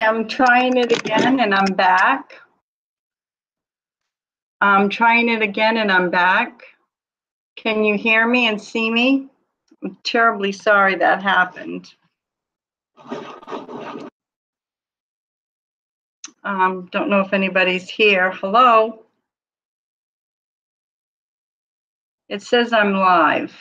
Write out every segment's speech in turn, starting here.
I'm trying it again and I'm back. I'm trying it again and I'm back. Can you hear me and see me? I'm terribly sorry that happened. Don't know if anybody's here. Hello? It says I'm live.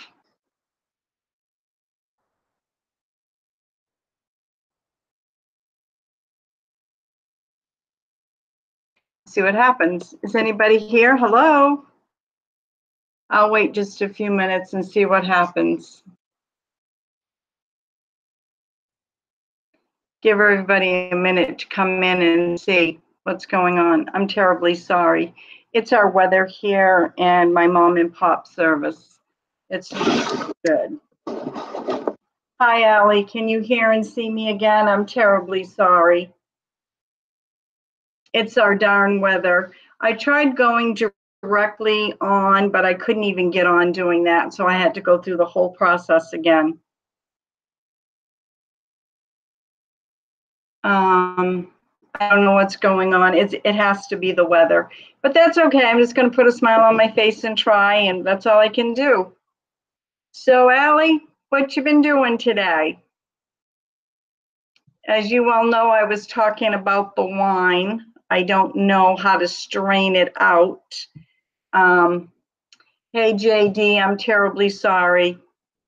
See what happens. Is anybody here? Hello? I'll wait just a few minutes and see what happens. Give everybody a minute to come in and see what's going on. I'm terribly sorry. It's our weather here and my mom and pop service. It's not good. Hi, Allie. Can you hear and see me again? I'm terribly sorry. It's our darn weather. I tried going directly on, but I couldn't even get on doing that, so I had to go through the whole process again. I don't know what's going on. It has to be the weather, but that's okay. I'm just going to put a smile on my face and try, and that's all I can do. So, Allie, what you been doing today? As you all know, I was talking about the wine. I don't know how to strain it out. Hey, JD, I'm terribly sorry.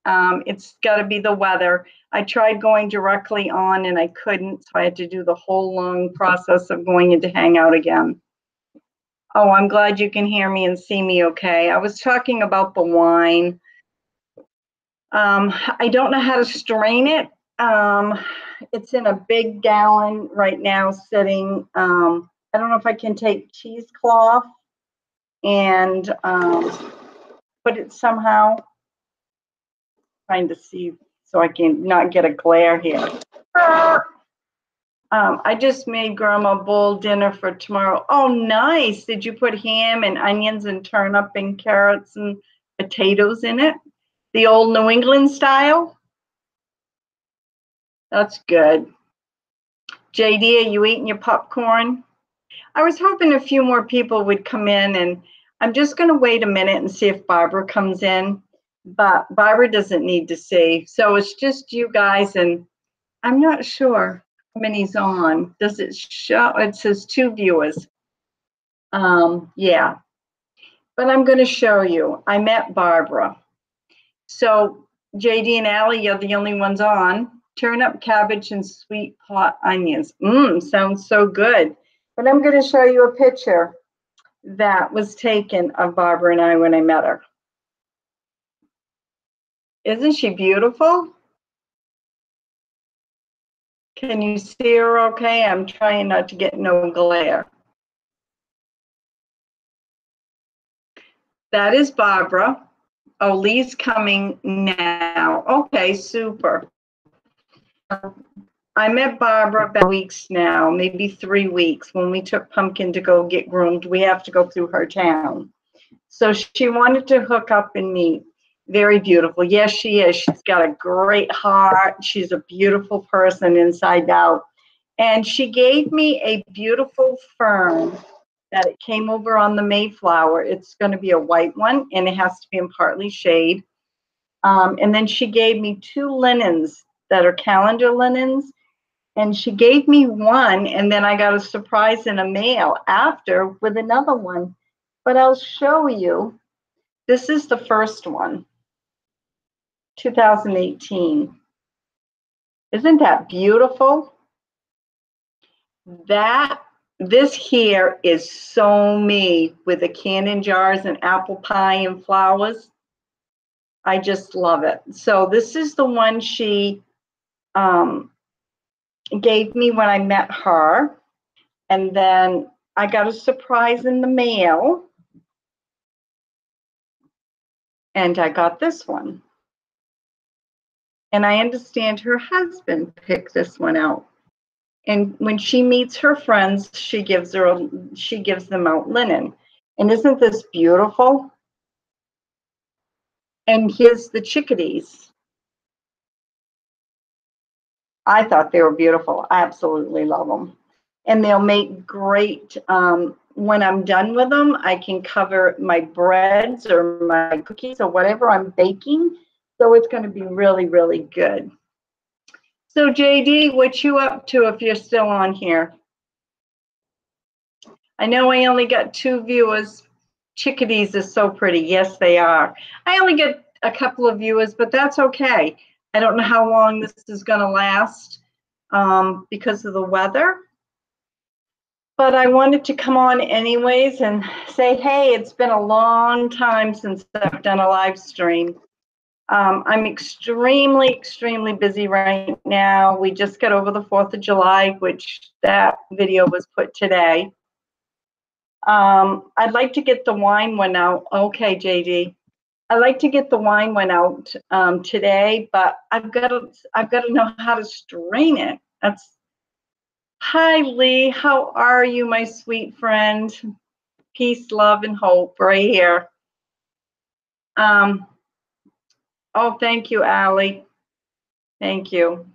It's got to be the weather. I tried going directly on and I couldn't, so I had to do the whole long process of going into Hangout again. Oh, I'm glad you can hear me and see me okay. I was talking about the wine. I don't know how to strain it. It's in a big gallon right now sitting. I don't know if I can take cheesecloth and put it somehow. Trying to see so I can not get a glare here. I just made Grandma bowl dinner for tomorrow. Oh, nice. Did you put ham and onions and turnip and carrots and potatoes in it? The old New England style? That's good. JD, are you eating your popcorn? I was hoping a few more people would come in, and I'm just going to wait a minute and see if Barbara comes in. But Barbara doesn't need to see. So it's just you guys, and I'm not sure how many's on. Does it show? It says 2 viewers. Yeah. But I'm going to show you. I met Barbara. So JD and Allie, you're the only ones on. Turnip, cabbage, and sweet pot onions. Sounds so good. But I'm going to show you a picture that was taken of Barbara and I when I met her. Isn't she beautiful? Can you see her okay? I'm trying not to get no glare. That is Barbara. Oh, Lee's coming now. Okay, super. I met Barbara about weeks now, maybe 3 weeks. When we took Pumpkin to go get groomed, we have to go through her town. So she wanted to hook up and meet. Very beautiful. Yes, she is. She's got a great heart. She's a beautiful person inside out. And she gave me a beautiful fern that it came over on the Mayflower. It's going to be a white one, and it has to be in partly shade. And then she gave me 2 linens that are calendar linens. And she gave me one, and then I got a surprise in a mail after with another one. But I'll show you. This is the first one, 2018. Isn't that beautiful? This here is so me with the cannon jars and apple pie and flowers. I just love it. So this is the one she gave me when I met her. And then I got a surprise in the mail. And I got this one. And I understand her husband picked this one out. And when she meets her friends, she gives them out linen. And isn't this beautiful? And here's the chickadees. I thought they were beautiful. I absolutely love them. And they'll make great, when I'm done with them, I can cover my breads or my cookies or whatever I'm baking. So it's going to be really, really good. So JD, what you up to if you're still on here? I know I only got 2 viewers. Chickadees are so pretty. Yes, they are. I only get a couple of viewers, but that's okay. I don't know how long this is going to last because of the weather. But I wanted to come on anyways and say, hey, it's been a long time since I've done a live stream. I'm extremely, extremely busy right now. We just got over the 4th of July, which that video was put today. I'd like to get the wine one out. Okay, JD. I'd like to get the wine one out today, but I've got to know how to strain it. Hi, Lee. How are you, my sweet friend? Peace, love, and hope right here. Oh, thank you, Allie. Thank you.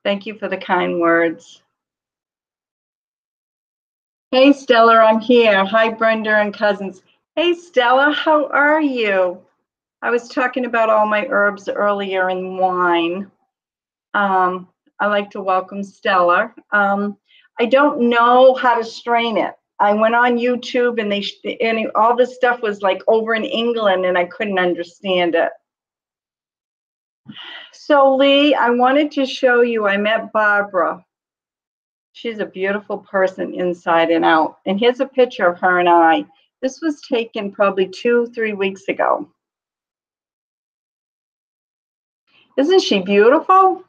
Thank you for the kind words. Hey, Stella, I'm here. Hi, Brenda and cousins. Hey, Stella, how are you? I was talking about all my herbs earlier in wine. I like to welcome Stella. I don't know how to strain it. I went on YouTube and all this stuff was like over in England and I couldn't understand it. So Lee, I wanted to show you, I met Barbara. She's a beautiful person inside and out. And here's a picture of her and I. This was taken probably 2-3 weeks ago. Isn't she beautiful?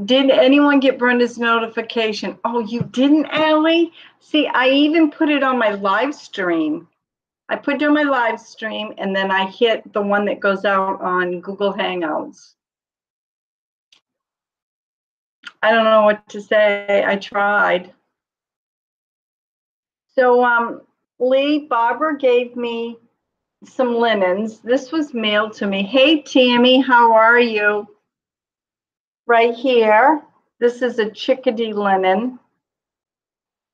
Did anyone get Brenda's notification? Oh, you didn't, Allie? See, I even put it on my live stream. I put it on my live stream and then I hit the one that goes out on Google Hangouts. I don't know what to say. I tried. So, Lee, Barbara gave me some linens. This was mailed to me. Hey, Tammy, how are you? Right here. This is a chickadee linen.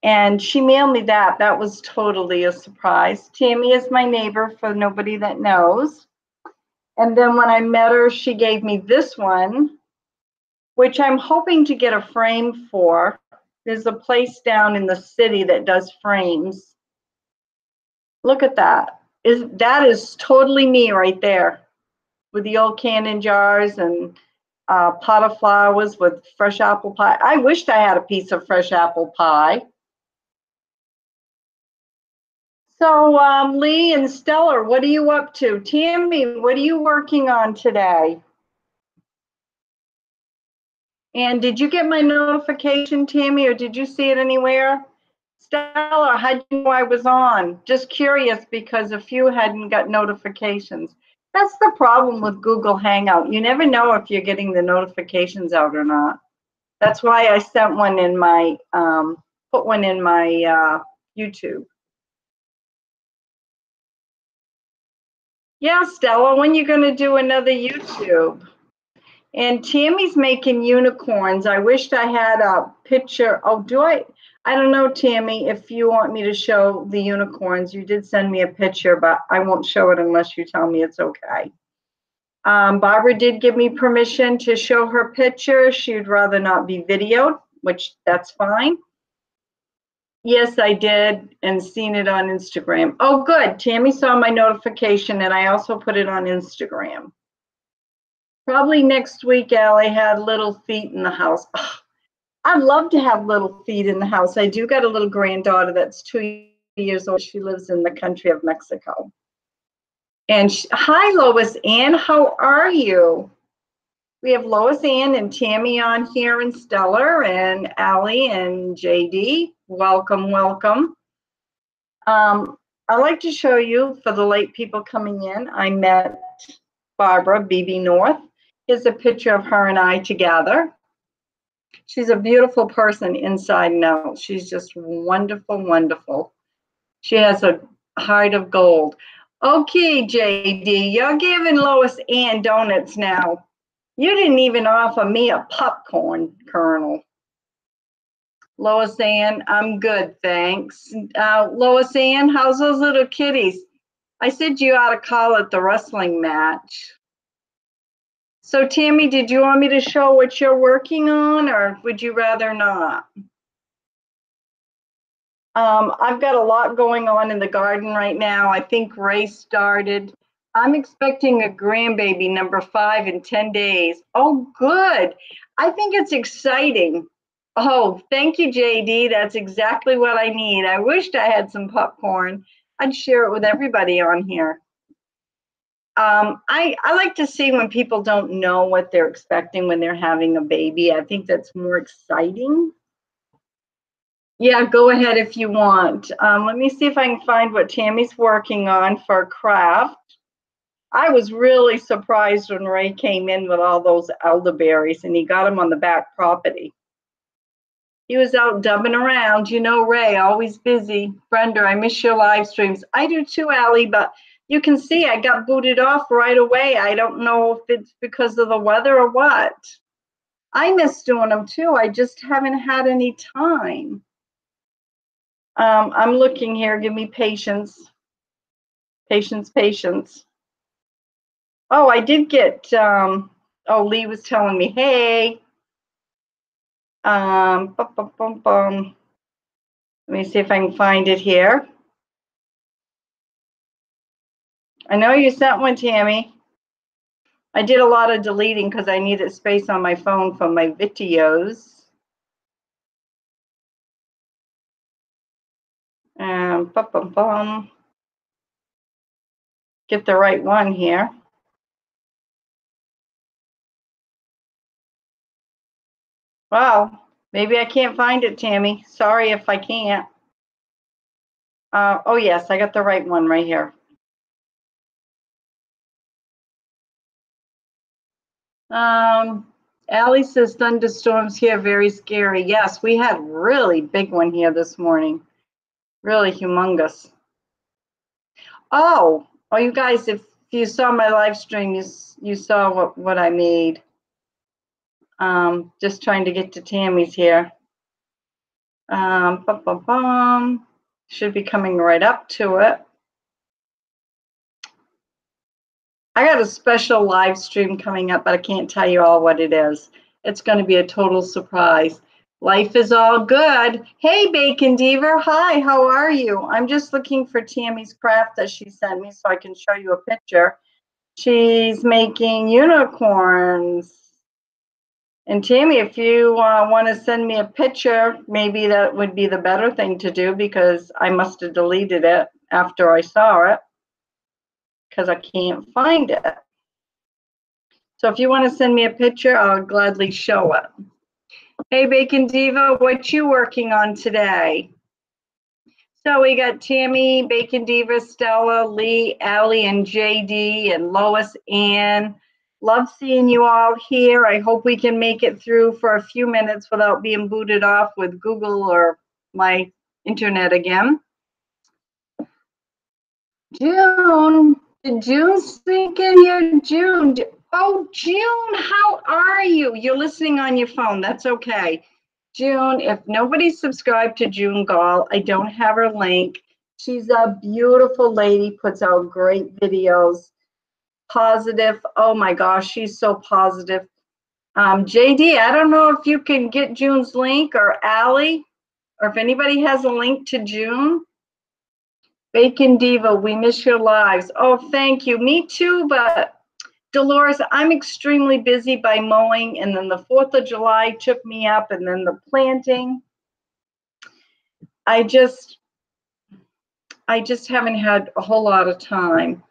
And she mailed me that. That was totally a surprise. Tammy is my neighbor for nobody that knows. And then when I met her, she gave me this one, which I'm hoping to get a frame for. There's a place down in the city that does frames. Look at that. That is totally me right there with the old canning jars and pot of flowers with fresh apple pie. I wished I had a piece of fresh apple pie. So Lee and Stellar, what are you up to? Tammy, what are you working on today? And did you get my notification, Tammy, or did you see it anywhere? Stella, how did you know I was on? Just curious because a few hadn't got notifications. That's the problem with Google Hangout. You never know if you're getting the notifications out or not. That's why I sent one in my, put one in my YouTube. Yeah, Stella, when you gonna do another YouTube? And Tammy's making unicorns. I wished I had a picture. Oh, I don't know, Tammy, if you want me to show the unicorns. You did send me a picture, but I won't show it unless you tell me it's okay. Barbara did give me permission to show her picture. She'd rather not be videoed, which that's fine. Yes, I did, and seen it on Instagram. Oh, good. Tammy saw my notification, and I also put it on Instagram. Probably next week, Allie had little feet in the house. Oh, I'd love to have little feet in the house. I do got a little granddaughter that's 2 years old. She lives in the country of Mexico. And hi, Lois Ann. How are you? We have Lois Ann and Tammy on here and Stellar and Allie and JD. Welcome, welcome. I'd like to show you, for the late people coming in, I met Barbara, BB North. Here's a picture of her and I together. She's a beautiful person inside and out. She's just wonderful, wonderful. She has a heart of gold. Okay, JD, you're giving Lois Ann donuts now. You didn't even offer me a popcorn kernel. Lois Ann, I'm good, thanks. Lois Ann, how's those little kitties? I said you ought to call it the wrestling match. So Tammy, did you want me to show what you're working on, or would you rather not? I've got a lot going on in the garden right now. I think Ray started. I'm expecting a grandbaby, number 5, in 10 days. Oh, good. I think it's exciting. Oh, thank you, JD. That's exactly what I need. I wished I had some popcorn. I'd share it with everybody on here. I like to see when people don't know what they're expecting when they're having a baby. I think that's more exciting. Yeah, go ahead if you want. Let me see if I can find what Tammy's working on for craft. I was really surprised when Ray came in with all those elderberries and he got them on the back property. He was out dubbing around. You know, Ray, always busy. Brenda, I miss your live streams. I do too, Allie, but you can see I got booted off right away. I don't know if it's because of the weather or what. I miss doing them too. I just haven't had any time. I'm looking here. Give me patience. Patience. Oh, I did get, Lee was telling me, hey. Let me see if I can find it here. I know you sent one, Tammy. I did a lot of deleting because I needed space on my phone for my videos. Get the right one here. Wow, maybe I can't find it, Tammy. Sorry if I can't. Oh yes, I got the right one right here. Allie says thunderstorms here, very scary. Yes, we had really big one here this morning. Really humongous. Oh, you guys, if you saw my live stream, you saw what I made. Just trying to get to Tammy's here. Should be coming right up to it. I got a special live stream coming up, but I can't tell you all what it is. It's going to be a total surprise. Life is all good. Hey, Bacon Diva. Hi, how are you? I'm just looking for Tammy's craft that she sent me so I can show you a picture. She's making unicorns. And Tammy, if you want to send me a picture, maybe that would be the better thing to do because I must have deleted it after I saw it because I can't find it. So if you want to send me a picture, I'll gladly show it. Hey, Bacon Diva, what you working on today? So we got Tammy, Bacon Diva, Stella, Lee, Allie, and JD, and Lois Ann. Love seeing you all here. I hope we can make it through for a few minutes without being booted off with Google or my internet again. June, did June sneak in here? June, oh, June, how are you? You're listening on your phone. That's okay. June, if nobody's subscribed to June Gall, I don't have her link. She's a beautiful lady, puts out great videos. Positive. Oh my gosh, she's so positive. JD, I don't know if you can get June's link, or Allie, or if anybody has a link to June. Bacon Diva, we miss your lives. Oh, thank you. Me too, but Dolores, I'm extremely busy by mowing, and then the 4th of July took me up, and then the planting. I just haven't had a whole lot of time.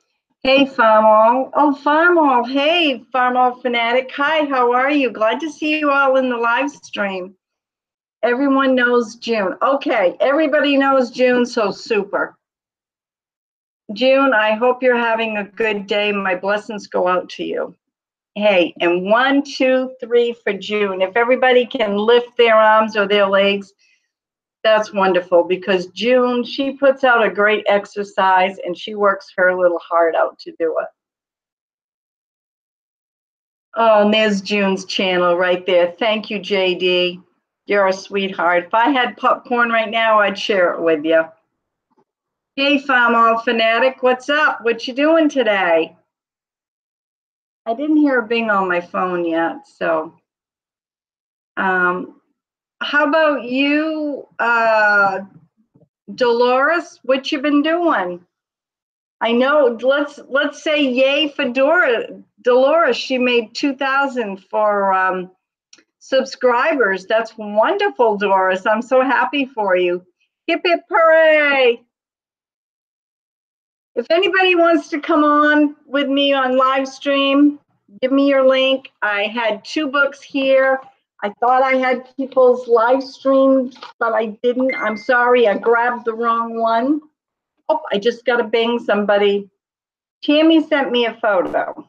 Hey, Farmall. Oh, Farmall. Hey, Farmall Fanatic. Hi, how are you? Glad to see you all in the live stream. Everyone knows June. Okay, everybody knows June, so super. June, I hope you're having a good day. My blessings go out to you. Hey, and 1, 2, 3 for June. If everybody can lift their arms or their legs, That's wonderful because June, she puts out a great exercise and she works her little heart out to do it. Oh, and there's June's channel right there. Thank you, JD. You're a sweetheart. If I had popcorn right now, I'd share it with you. Hey, Farm All Fanatic, what's up? What you doing today? I didn't hear a bing on my phone yet, so. How about you, Dolores? What you been doing? I know. Let's say yay for Dolores. She made 2,000 for subscribers. That's wonderful, Doris. I'm so happy for you. Hip hip hooray! If anybody wants to come on with me on live stream, give me your link. I had 2 books here. I thought I had people's live streams, but I didn't. I'm sorry, I grabbed the wrong one. Oh, I just got a bing. Somebody. Tammy sent me a photo.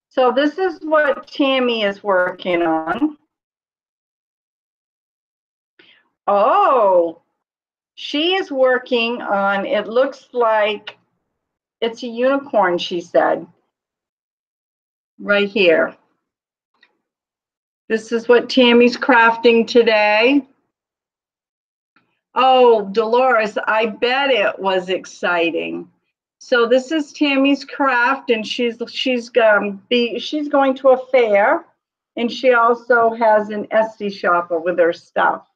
So this is what Tammy is working on. Oh, she is working on, it looks like it's a unicorn, she said. Right here. This is what Tammy's crafting today. Oh, Dolores, I bet it was exciting. So this is Tammy's craft, and she's going to a fair, and she also has an Etsy shopper with her stuff.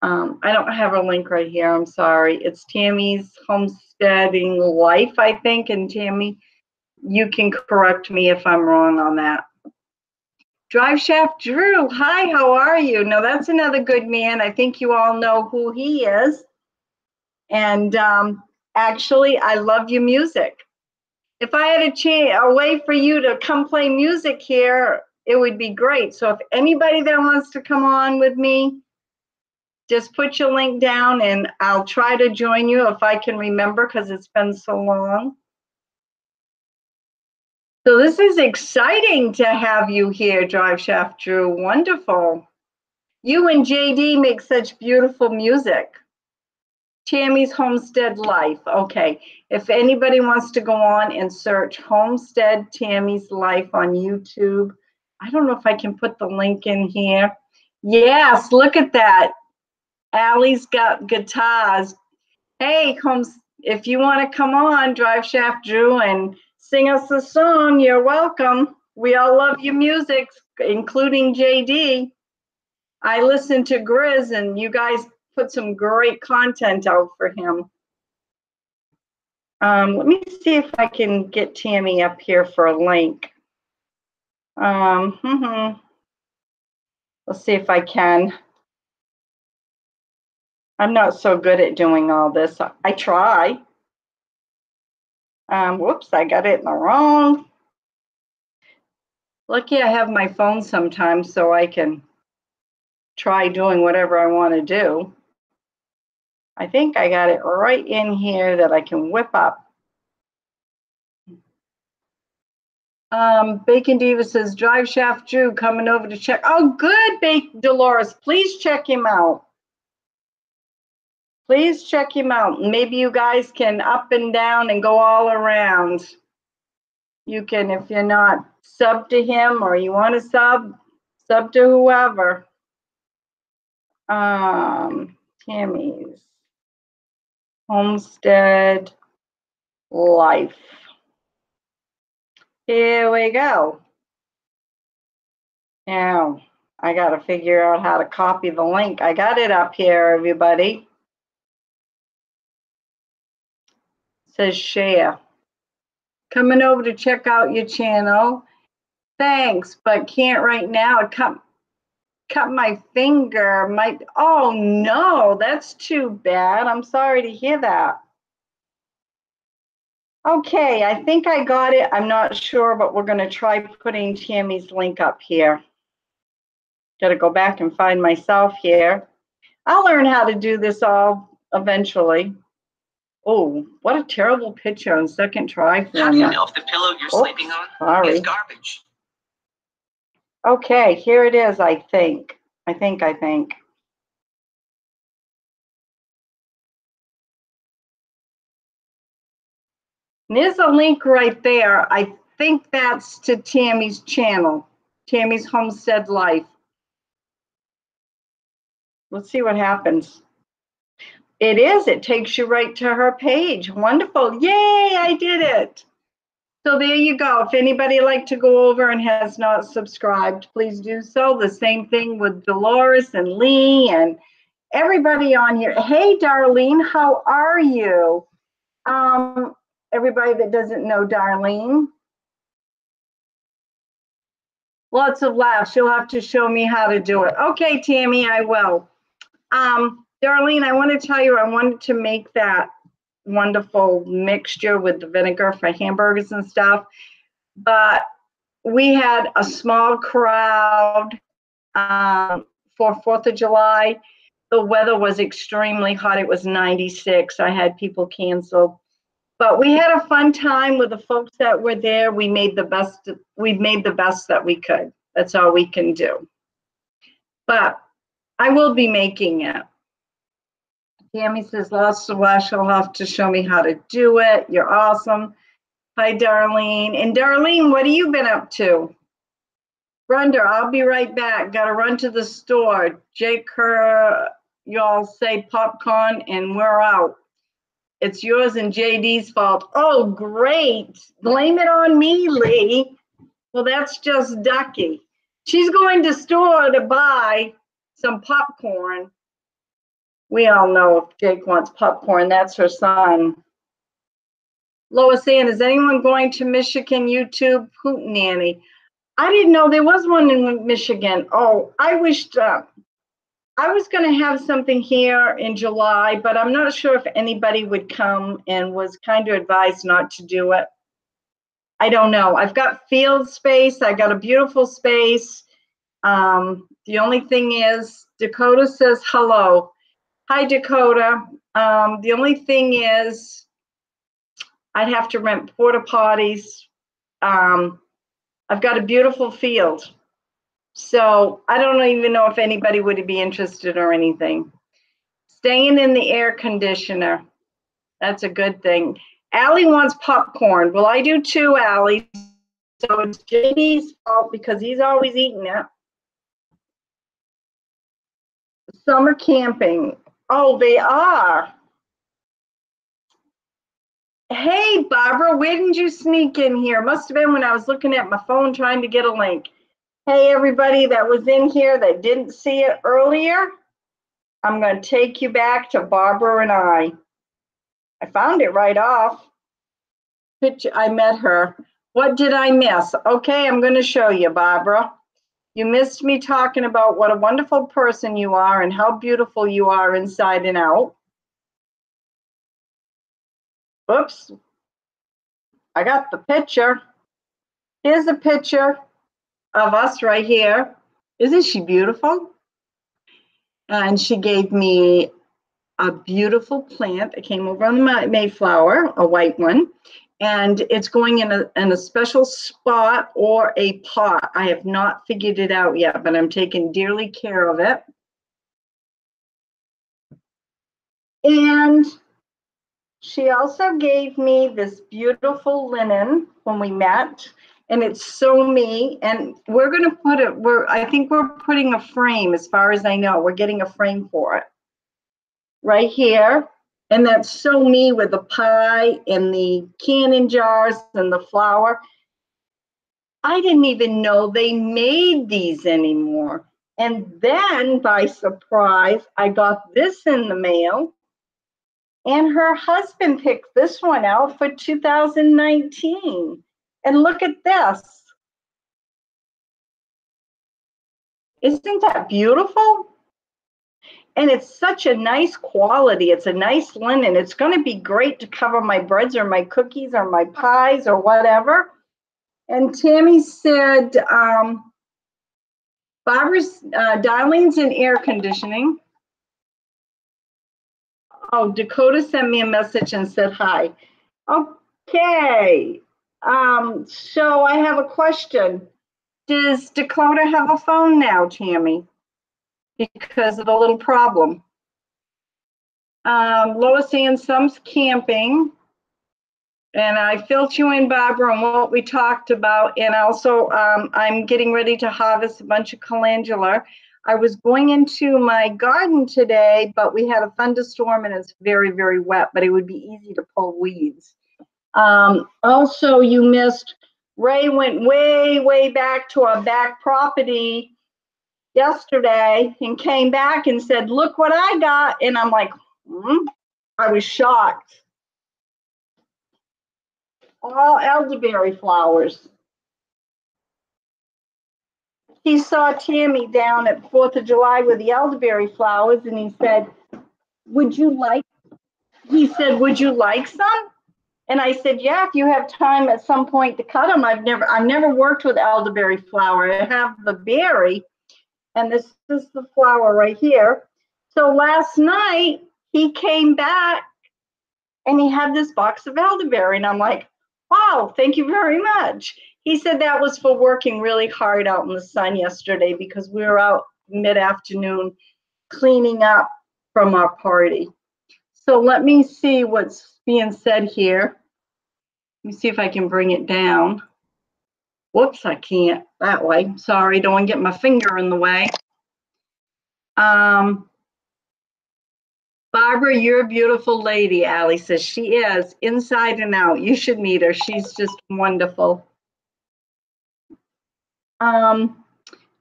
I don't have a link right here. I'm sorry. It's Tammy's Homesteading Life, I think. And Tammy, you can correct me if I'm wrong on that. Drive Shaft Drew, hi, how are you? Now that's another good man. I think you all know who he is. And actually, I love your music. If I had a way for you to come play music here, it would be great. So if anybody that wants to come on with me, just put your link down and I'll try to join you if I can remember because it's been so long. So this is exciting to have you here, Drive Shaft Drew. Wonderful. You and JD make such beautiful music. Tammy's Homestead Life. Okay. If anybody wants to go on and search Homestead Tammy's Life on YouTube, I don't know if I can put the link in here. Yes, look at that. Allie's got guitars. Hey, if you want to come on, Drive Shaft Drew, and sing us a song, you're welcome. We all love your music, including JD. I listen to Grizz, and you guys put some great content out for him. Let me see if I can get Tammy up here for a link. Let's see if I can. I'm not so good at doing all this. I try. Whoops, I got it in the wrong. Lucky I have my phone sometimes so I can try doing whatever I want to do. I think I got it right in here that I can whip up. Bacon Diva says, Drive Shaft Drew coming over to check. Oh, good, Dolores. Please check him out. Please check him out. Maybe you guys can up and down and go all around. You can, if you're not, sub to him or you want to sub to whoever. Tammy's Homestead Life. Here we go. Now, I got to figure out how to copy the link. I got it up here, everybody. It says share. Coming over to check out your channel. Thanks, but can't right now. Cut my finger. Oh no, that's too bad. I'm sorry to hear that. Okay, I think I got it. I'm not sure, but we're going to try putting Tammy's link up here. Got to go back and find myself here. I'll learn how to do this all eventually. Oh, what a terrible picture on second try. How do you know if the pillow you're sleeping on is garbage? Okay, here it is, I think. I think. And there's a link right there. I think that's to Tammy's channel, Tammy's Homestead Life. Let's see what happens. It is. It takes you right to her page. Wonderful. Yay, I did it. So there you go. If anybody like to go over and has not subscribed, please do so. The same thing with Dolores and Lee and everybody on here. Hey, Darlene, how are you? Everybody that doesn't know Darlene. Lots of laughs. You'll have to show me how to do it. Okay, Tammy, I will. Darlene, I want to tell you, I wanted to make that wonderful mixture with the vinegar for hamburgers and stuff, but we had a small crowd for 4th of July. The weather was extremely hot. It was 96. I had people cancel, but we had a fun time with the folks that were there. We made the best that we could. That's all we can do. But I will be making it. Tammy says, lost the wash. You'll have to show me how to do it. You're awesome. Hi, Darlene. And Darlene, what have you been up to? Brenda, I'll be right back. Got to run to the store. Jake, y'all say popcorn, and we're out. It's yours and JD's fault. Oh, great. Blame it on me, Lee. Well, that's just Ducky. She's going to store to buy some popcorn. We all know if Jake wants popcorn, that's her son. Lois Ann, is anyone going to Michigan YouTube Hootenanny? I didn't know there was one in Michigan. Oh, I wished I was going to have something here in July, but I'm not sure if anybody would come and was kind of advised not to do it. I don't know. I've got field space. I got a beautiful space. The only thing is, Dakota says hello. Hi, Dakota. The only thing is, I'd have to rent porta potties. I've got a beautiful field. So I don't even know if anybody would be interested or anything. Staying in the air conditioner. That's a good thing. Allie wants popcorn. Well, I do too, Allie. So it's JD's fault because he's always eating it. Summer camping. Oh, they are. Hey, Barbara, where did you sneak in here? Must have been when I was looking at my phone trying to get a link. Hey, everybody that was in here that didn't see it earlier, I'm going to take you back to Barbara and I. I found it right off. I met her. What did I miss? Okay, I'm going to show you, Barbara. You missed me talking about what a wonderful person you are and how beautiful you are inside and out. Oops. I got the picture. Here's a picture of us right here. Isn't she beautiful? And she gave me a beautiful plant. It came over on the Mayflower, a white one. And it's going in a special spot or a pot. I have not figured it out yet, but I'm taking dearly care of it. And she also gave me this beautiful linen when we met, and it's so me. And we're going to put it, I think we're putting a frame, as far as I know. We're getting a frame for it right here. And that's so me with the pie and the canning jars and the flour. I didn't even know they made these anymore. And then by surprise, I got this in the mail. And her husband picked this one out for 2019. And look at this. Isn't that beautiful? And it's such a nice quality. It's a nice linen. It's going to be great to cover my breads or my cookies or my pies or whatever. And Tammy said, Barbara's Darlene's in air conditioning. Oh, Dakota sent me a message and said hi. Okay. So I have a question. Does Dakota have a phone now, Tammy? Because of the little problem. Lois Ann, some's camping. And I filled you in, Barbara, on what we talked about. And also, I'm getting ready to harvest a bunch of calendula. I was going into my garden today, but we had a thunderstorm and it's very, very wet, but it would be easy to pull weeds. Also, you missed, Ray went way, way back to our back property yesterday and came back and said, look what I got. And I'm like, I was shocked. All elderberry flowers. He saw Tammy down at 4th of July with the elderberry flowers and he said, would you like some? And I said, yeah, if you have time at some point to cut them. I've never worked with elderberry flower. I have the berry, and this is the flower right here. So last night he came back and he had this box of elderberry, and I'm like, wow, thank you very much. He said that was for working really hard out in the sun yesterday because we were out mid-afternoon cleaning up from our party. So let me see what's being said here. Let me see if I can bring it down. Whoops, I can't that way. Sorry, don't want to get my finger in the way. Barbara, you're a beautiful lady, Allie says. She is, inside and out. You should meet her. She's just wonderful.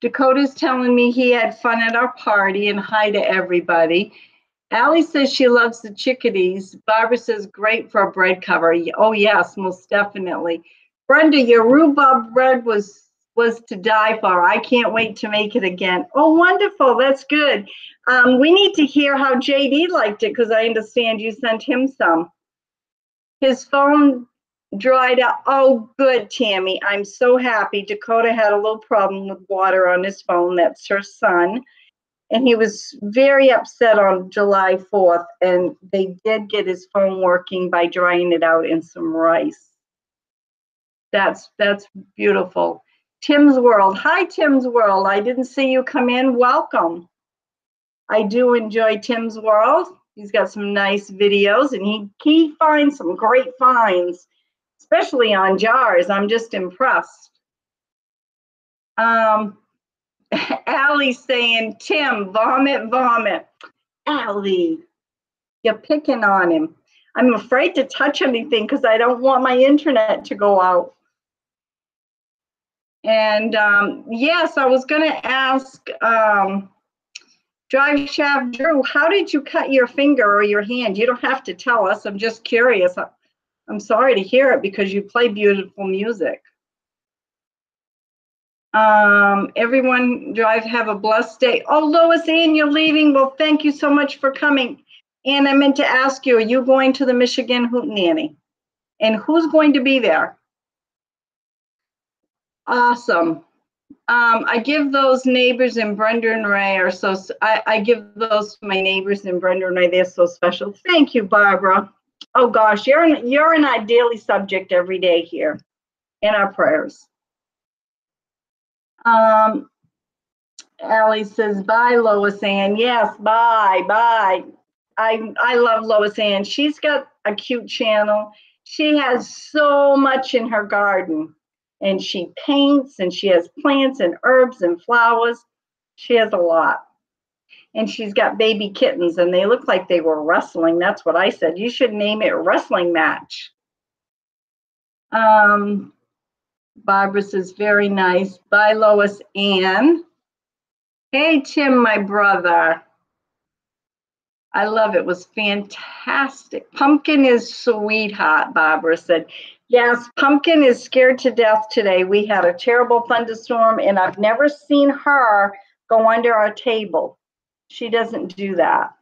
Dakota's telling me he had fun at our party and hi to everybody. Allie says she loves the chickadees. Barbara says great for a bread cover. Oh yes, most definitely. Brenda, your rhubarb bread was to die for. I can't wait to make it again. Oh, wonderful. That's good. We need to hear how JD liked it because I understand you sent him some. His phone dried up. Oh, good, Tammy. I'm so happy. Dakota had a little problem with water on his phone. That's her son. And he was very upset on July 4th. And they did get his phone working by drying it out in some rice. That's beautiful. Tim's World. Hi, Tim's World. I didn't see you come in. Welcome. I do enjoy Tim's World. He's got some nice videos and he finds some great finds, especially on jars. I'm just impressed. Allie's saying, Tim, vomit, vomit. Allie, you're picking on him. I'm afraid to touch anything because I don't want my internet to go out. And yes, I was going to ask Drive Shaft Drew, how did you cut your finger or your hand? You don't have to tell us. I'm just curious. I'm sorry to hear it because you play beautiful music. Everyone, Drive, have a blessed day. Oh, Lois Ann, you're leaving. Well, thank you so much for coming. And I meant to ask you, are you going to the Michigan Hootenanny? And who's going to be there? Awesome. I give those neighbors in Brenda and Ray are so, I give those to my neighbors in Brenda and Ray. They're so special. Thank you, Barbara. Oh gosh, you're in our daily subject every day here in our prayers. Allie says, bye, Lois Ann. Yes, bye, bye. I love Lois Ann. She's got a cute channel. She has so much in her garden. And she paints and she has plants and herbs and flowers. She has a lot. And she's got baby kittens and they look like they were wrestling. That's what I said. You should name it Wrestling Match. Barbara says, very nice. Bye, Lois Ann. Hey, Tim, my brother. I love it. It was fantastic. Pumpkin is sweetheart, Barbara said. Yes, Pumpkin is scared to death today. We had a terrible thunderstorm, and I've never seen her go under our table. She doesn't do that.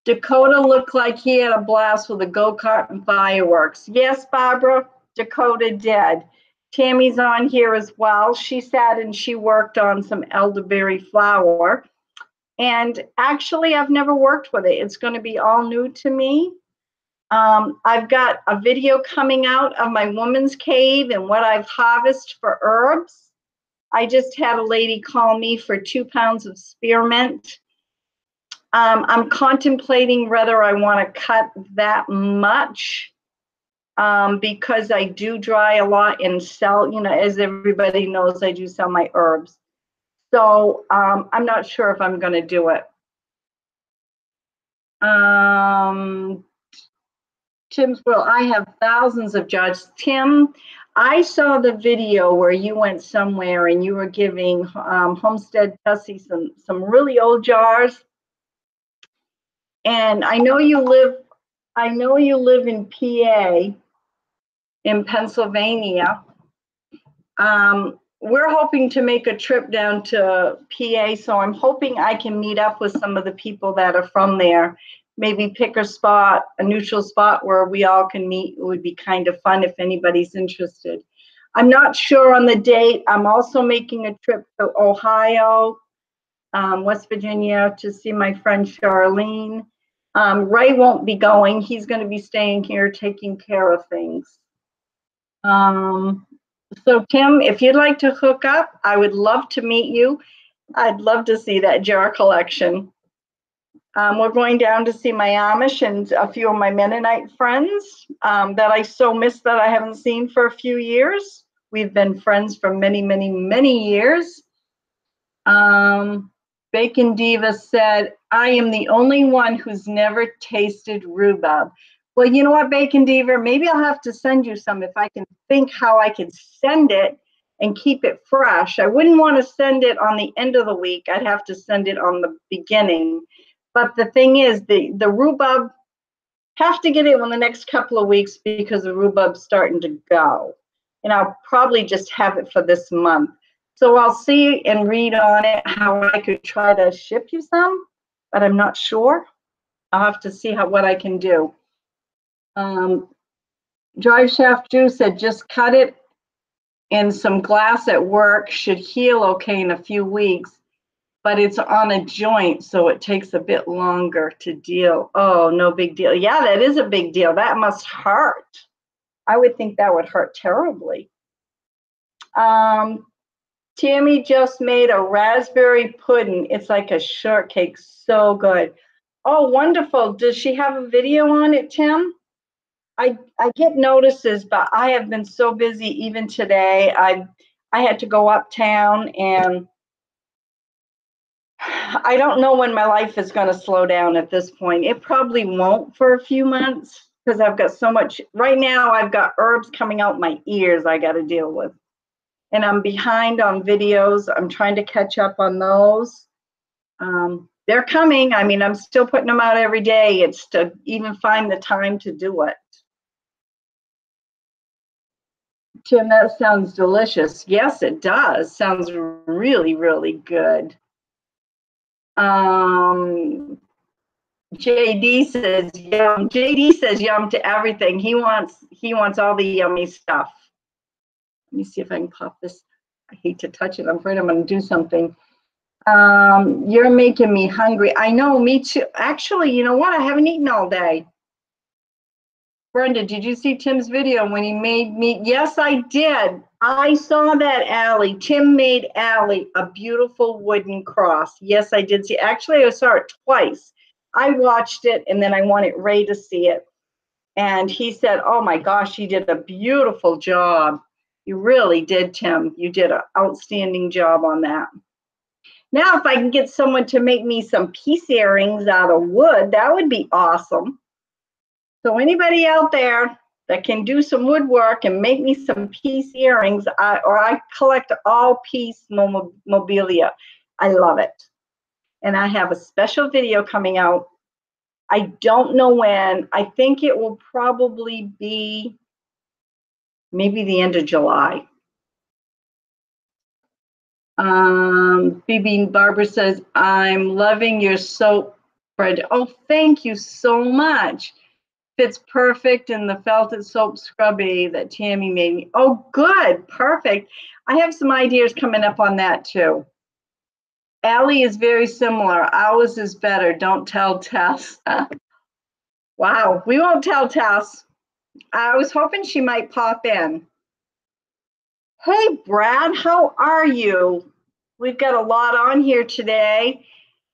Dakota looked like he had a blast with a go-kart and fireworks. Yes, Barbara, Dakota did. Tammy's on here as well. She sat and she worked on some elderberry flower. And actually, I've never worked with it. It's going to be all new to me. I've got a video coming out of my woman's cave and what I've harvested for herbs. I just had a lady call me for 2 pounds of spearmint. I'm contemplating whether I want to cut that much because I do dry a lot and sell, you know, as everybody knows, I do sell my herbs. So I'm not sure if I'm going to do it. Tim's, well, I have thousands of jars. Tim, I saw the video where you went somewhere and you were giving Homestead Tessie some really old jars. And I know you live in PA, in Pennsylvania. We're hoping to make a trip down to PA, so I'm hoping I can meet up with some of the people that are from there. Maybe pick a spot, a neutral spot where we all can meet. It would be kind of fun if anybody's interested. I'm not sure on the date. I'm also making a trip to Ohio, West Virginia, to see my friend Charlene. Ray won't be going. He's going to be staying here taking care of things. So Tim, if you'd like to hook up, I would love to meet you. I'd love to see that jar collection. We're going down to see my Amish and a few of my Mennonite friends that I so miss that I haven't seen for a few years. We've been friends for many, many, many years. Bacon Diva said, I am the only one who's never tasted rhubarb. Well, you know what, Bacon Diva, maybe I'll have to send you some if I can think how I could send it and keep it fresh. I wouldn't want to send it on the end of the week. I'd have to send it on the beginning. But the thing is, the rhubarb, have to get it in the next couple of weeks because the rhubarb's starting to go. And I'll probably just have it for this month. So I'll see and read on it how I could try to ship you some, but I'm not sure. I'll have to see what I can do. Drive Shaft Juice said, just cut it in some glass at work, should heal okay in a few weeks. But it's on a joint, so it takes a bit longer to deal. Oh, no big deal. Yeah, that is a big deal. That must hurt. I would think that would hurt terribly. Tammy just made a raspberry pudding. It's like a shortcake, so good. Oh, wonderful. Does she have a video on it, Tim? I get notices, but I have been so busy even today. I had to go uptown and I don't know when my life is going to slow down at this point. It probably won't for a few months because I've got so much. Right now, I've got herbs coming out my ears I got to deal with. And I'm behind on videos. I'm trying to catch up on those. They're coming. I mean, I'm still putting them out every day. It's to even find the time to do it. Tim, that sounds delicious. Yes, it does. Sounds really, really good. JD says yum. JD says yum to everything. He wants all the yummy stuff. Let me see if I can pop this. I hate to touch it. I'm afraid I'm going to do something. You're making me hungry. I know, me too. Actually, you know what? I haven't eaten all day. Brenda, did you see Tim's video when he made me? Yes, I did. I saw that, Allie. Tim made Allie a beautiful wooden cross. Yes, I did see. Actually, I saw it twice. I watched it, and then I wanted Ray to see it. And he said, oh, my gosh, you did a beautiful job. You really did, Tim. You did an outstanding job on that. Now, if I can get someone to make me some peace earrings out of wood, that would be awesome. So anybody out there that can do some woodwork and make me some peace earrings, I collect all peace memorabilia. I love it. And I have a special video coming out. I don't know when. I think it will probably be maybe the end of July. BB Barbara says, I'm loving your soap, Fred. Oh, thank you so much. Fits perfect in the felted soap scrubby that Tammy made me. Oh, good, perfect. I have some ideas coming up on that too. Allie is very similar. Ours is better. Don't tell Tess. Wow, we won't tell Tess. I was hoping she might pop in. Hey, Brad, how are you? We've got a lot on here today.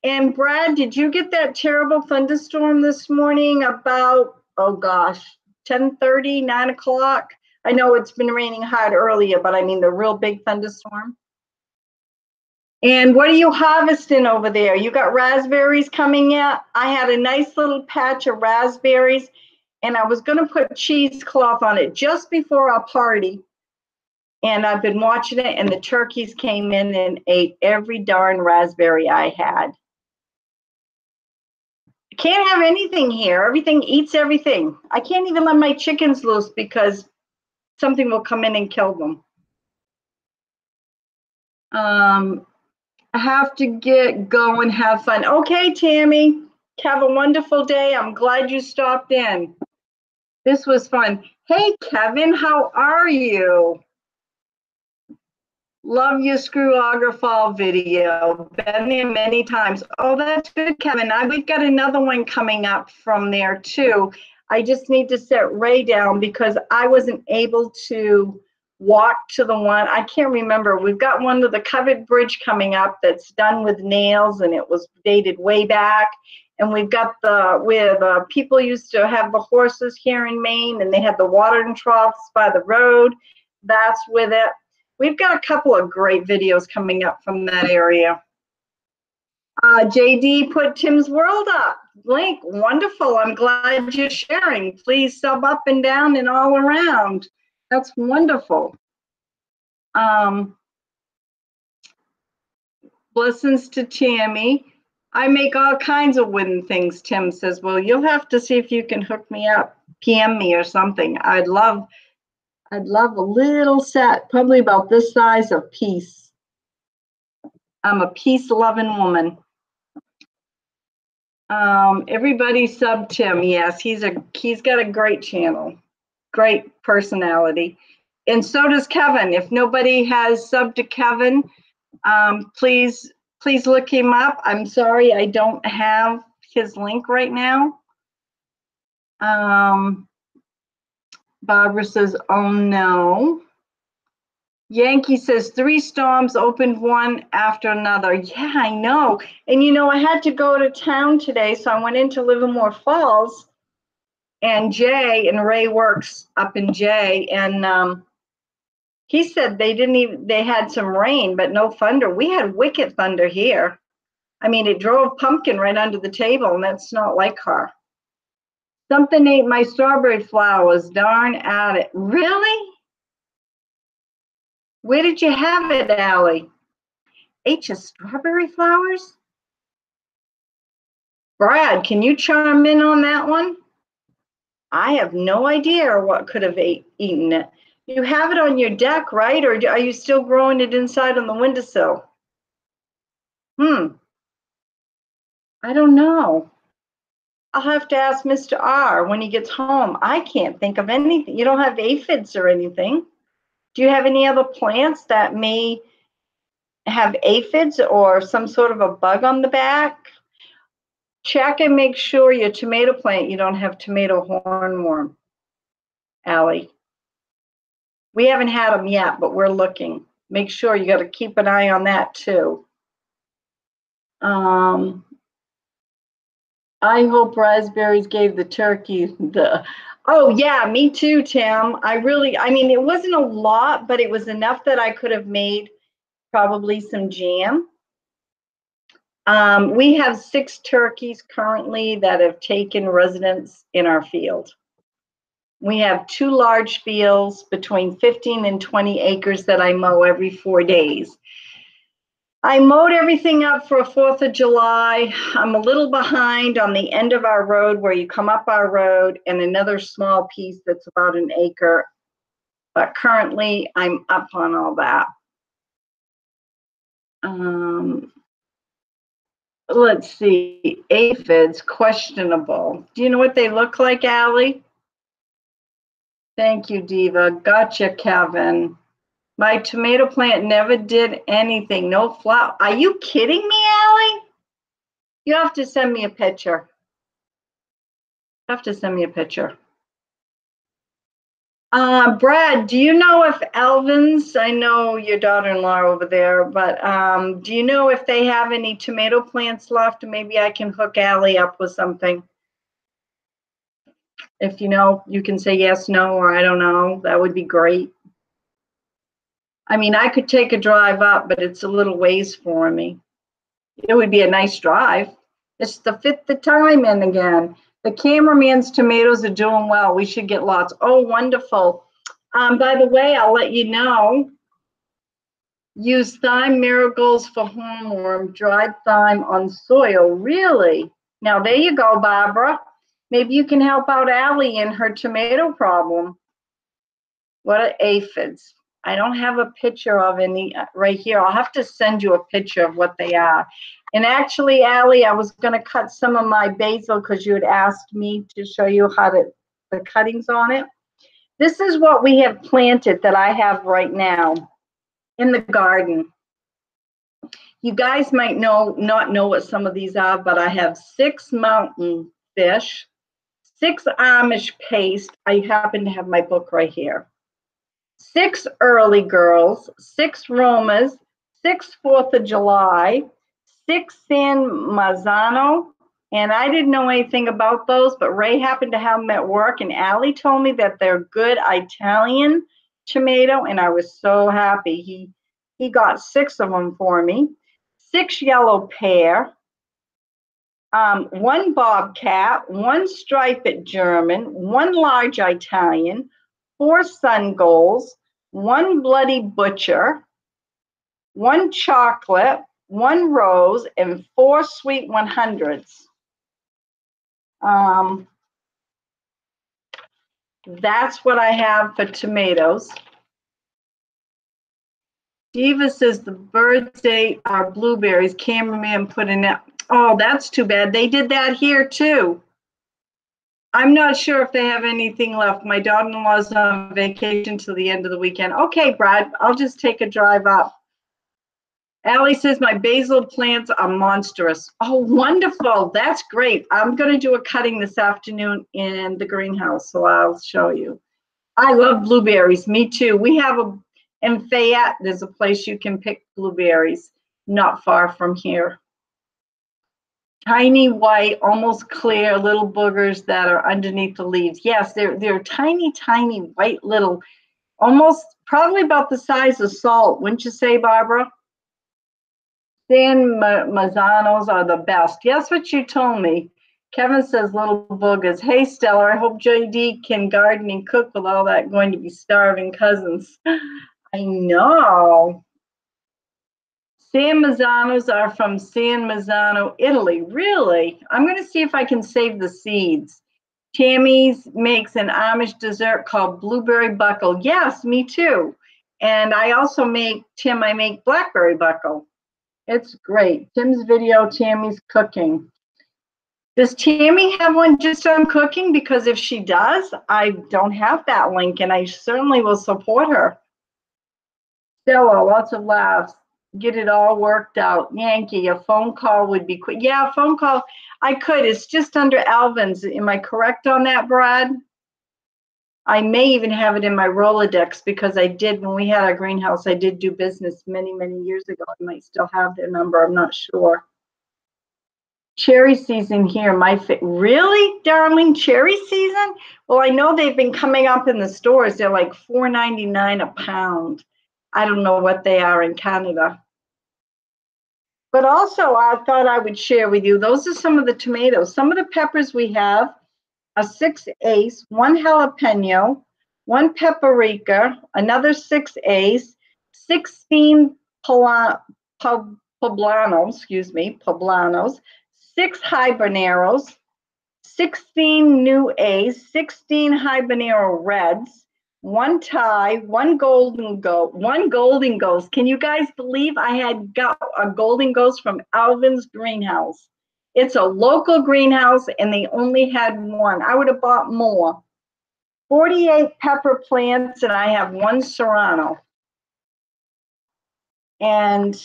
And Brad, did you get that terrible thunderstorm this morning about, oh gosh, 10:30, 9 o'clock? I know it's been raining hard earlier, but I mean the real big thunderstorm. And what are you harvesting over there? You got raspberries coming out? I had a nice little patch of raspberries, and I was going to put cheesecloth on it just before our party. And I've been watching it, and the turkeys came in and ate every darn raspberry I had. Can't have anything here. Everything eats everything. I can't even let my chickens loose because something will come in and kill them. I have to get going, have fun. Okay, Tammy, have a wonderful day. I'm glad you stopped in. This was fun. Hey, Kevin, how are you? Love your screwography video. Been there many times. Oh, that's good, Kevin. We've got another one coming up from there too. I just need to set Ray down because I wasn't able to walk to the one. I can't remember. We've got one of the covered bridge coming up that's done with nails, and it was dated way back. And we've got where the people used to have the horses here in Maine, and they had the watering troughs by the road. That's with it. We've got a couple of great videos coming up from that area. JD put Tim's World up. Link, wonderful. I'm glad you're sharing. Please sub up and down and all around. That's wonderful. Blessings to Tammy. I make all kinds of wooden things, Tim says. Well, you'll have to see if you can hook me up, PM me or something. I'd love a little set, probably about this size of piece. I'm a peace-loving woman. Everybody sub Tim. Yes, he's got a great channel, great personality, and so does Kevin. If nobody has subbed to Kevin, please look him up. I'm sorry, I don't have his link right now. Barbara says, "Oh no." Yankee says 3 storms opened one after another. Yeah, I know. And you know, I had to go to town today, so I went into Livermore Falls, and Jay and Ray works up in Jay, and he said they had some rain, but no thunder. We had wicked thunder here. I mean, it drove Pumpkin right under the table, and that's not like her. Something ate my strawberry flowers. Darn at it. Really? Where did you have it, Allie? Ate your strawberry flowers? Brad, can you chime in on that one? I have no idea what could have eaten it. You have it on your deck, right? Or are you still growing it inside on the windowsill? I don't know. I'll have to ask Mr. R when he gets home. I can't think of anything. You don't have aphids or anything. Do you have any other plants that may have aphids or some sort of a bug on the back? Check and make sure your tomato plant, you don't have tomato hornworm, Allie. We haven't had them yet, but we're looking. Make sure you got to keep an eye on that too. I hope raspberries gave the turkey the, oh yeah, me too, Tim. I mean, it wasn't a lot, but it was enough that I could have made probably some jam. We have 6 turkeys currently that have taken residence in our field. We have 2 large fields between 15 and 20 acres that I mow every 4 days. I mowed everything up for 4th of July. I'm a little behind on the end of our road where you come up our road and another small piece that's about an acre. But currently I'm up on all that. Let's see, aphids, questionable. Do you know what they look like, Allie? Thank you, Diva. Gotcha, Kevin. My tomato plant never did anything. No flower. Are you kidding me, Allie? You have to send me a picture. You have to send me a picture. Brad, do you know if Alvin's, I know your daughter-in-law over there, but do you know if they have any tomato plants left? Maybe I can hook Allie up with something. If you know, you can say yes, no, or I don't know. That would be great. I mean, I could take a drive up, but it's a little ways for me. It would be a nice drive. It's to fit the time in again. The cameraman's tomatoes are doing well. We should get lots. Oh, wonderful. By the way, I'll let you know, use thyme marigolds for hornworm, dried thyme on soil. Really? Now, there you go, Barbara. Maybe you can help out Allie in her tomato problem. What are aphids? I don't have a picture of any right here. I'll have to send you a picture of what they are. And actually, Allie, I was going to cut some of my basil because you had asked me to show you how to, the cuttings on it. This is what we have planted that I have right now in the garden. You guys might not know what some of these are, but I have 6 mountain fish, 6 Amish paste. I happen to have my book right here. 6 early girls, 6 Romas, 6 4th of July, 6 San Marzano, and I didn't know anything about those, but Ray happened to have them at work, and Allie told me that they're good Italian tomato, and I was so happy. He got 6 of them for me. 6 yellow pear, 1 bobcat, 1 striped German, 1 large Italian, 4 sun goals, 1 bloody butcher, 1 chocolate, 1 rose, and 4 sweet 100s. That's what I have for tomatoes. Diva says the birds ate our blueberries. Cameraman put in it. Oh, that's too bad. They did that here too. I'm not sure if they have anything left. My daughter-in-law's on vacation till the end of the weekend. Okay, Brad, I'll just take a drive up. Allie says my basil plants are monstrous. Oh, wonderful. That's great. I'm going to do a cutting this afternoon in the greenhouse, so I'll show you. I love blueberries. Me too. We have in Fayette, there's a place you can pick blueberries not far from here. Tiny white, almost clear little boogers that are underneath the leaves. Yes, they're tiny, tiny white little, almost probably about the size of salt. Wouldn't you say, Barbara? San Mazzanos are the best. Yes, what you told me. Kevin says little boogers. Hey, Stella, I hope JD can garden and cook with all that going to be starving cousins. I know. San Mazzanos are from San Marzano, Italy. Really? I'm going to see if I can save the seeds. Tammy's makes an Amish dessert called blueberry buckle. Yes, me too. And I also make, Tim, I make blackberry buckle. It's great. Tim's video, Tammy's cooking. Does Tammy have one just on cooking? Because if she does, I don't have that link, and I certainly will support her. Stella, lots of laughs. Get it all worked out. Yankee, a phone call would be quick. Yeah, a phone call, I could. It's just under Alvin's. Am I correct on that, Brad? I may even have it in my Rolodex because I did, when we had our greenhouse, I did do business many, many years ago. I might still have their number. I'm not sure. Cherry season here. Really, darling? Cherry season? Well, I know they've been coming up in the stores. They're like $4.99 a pound. I don't know what they are in Canada. But also, I thought I would share with you, those are some of the tomatoes. Some of the peppers we have, a 6 ace, 1 jalapeno, 1 paprika, another 6 ace, 16 poblanos, 6 habaneros, 16 new ace, 16 habanero reds, 1 Thai, 1 golden ghost. Can you guys believe I had got a golden ghost from Alvin's greenhouse? It's a local greenhouse, and they only had 1. I would have bought more. 48 pepper plants, and I have 1 serrano. And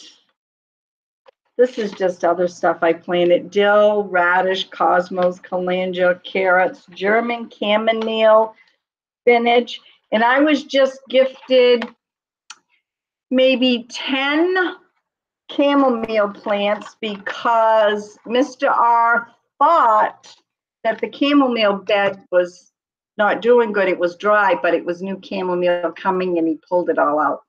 this is just other stuff I planted. Dill, radish, cosmos, calandria, carrots, German chamomile, spinach. And I was just gifted maybe 10 chamomile plants because Mr. R thought that the chamomile bed was not doing good. It was dry, but it was new chamomile coming and he pulled it all out.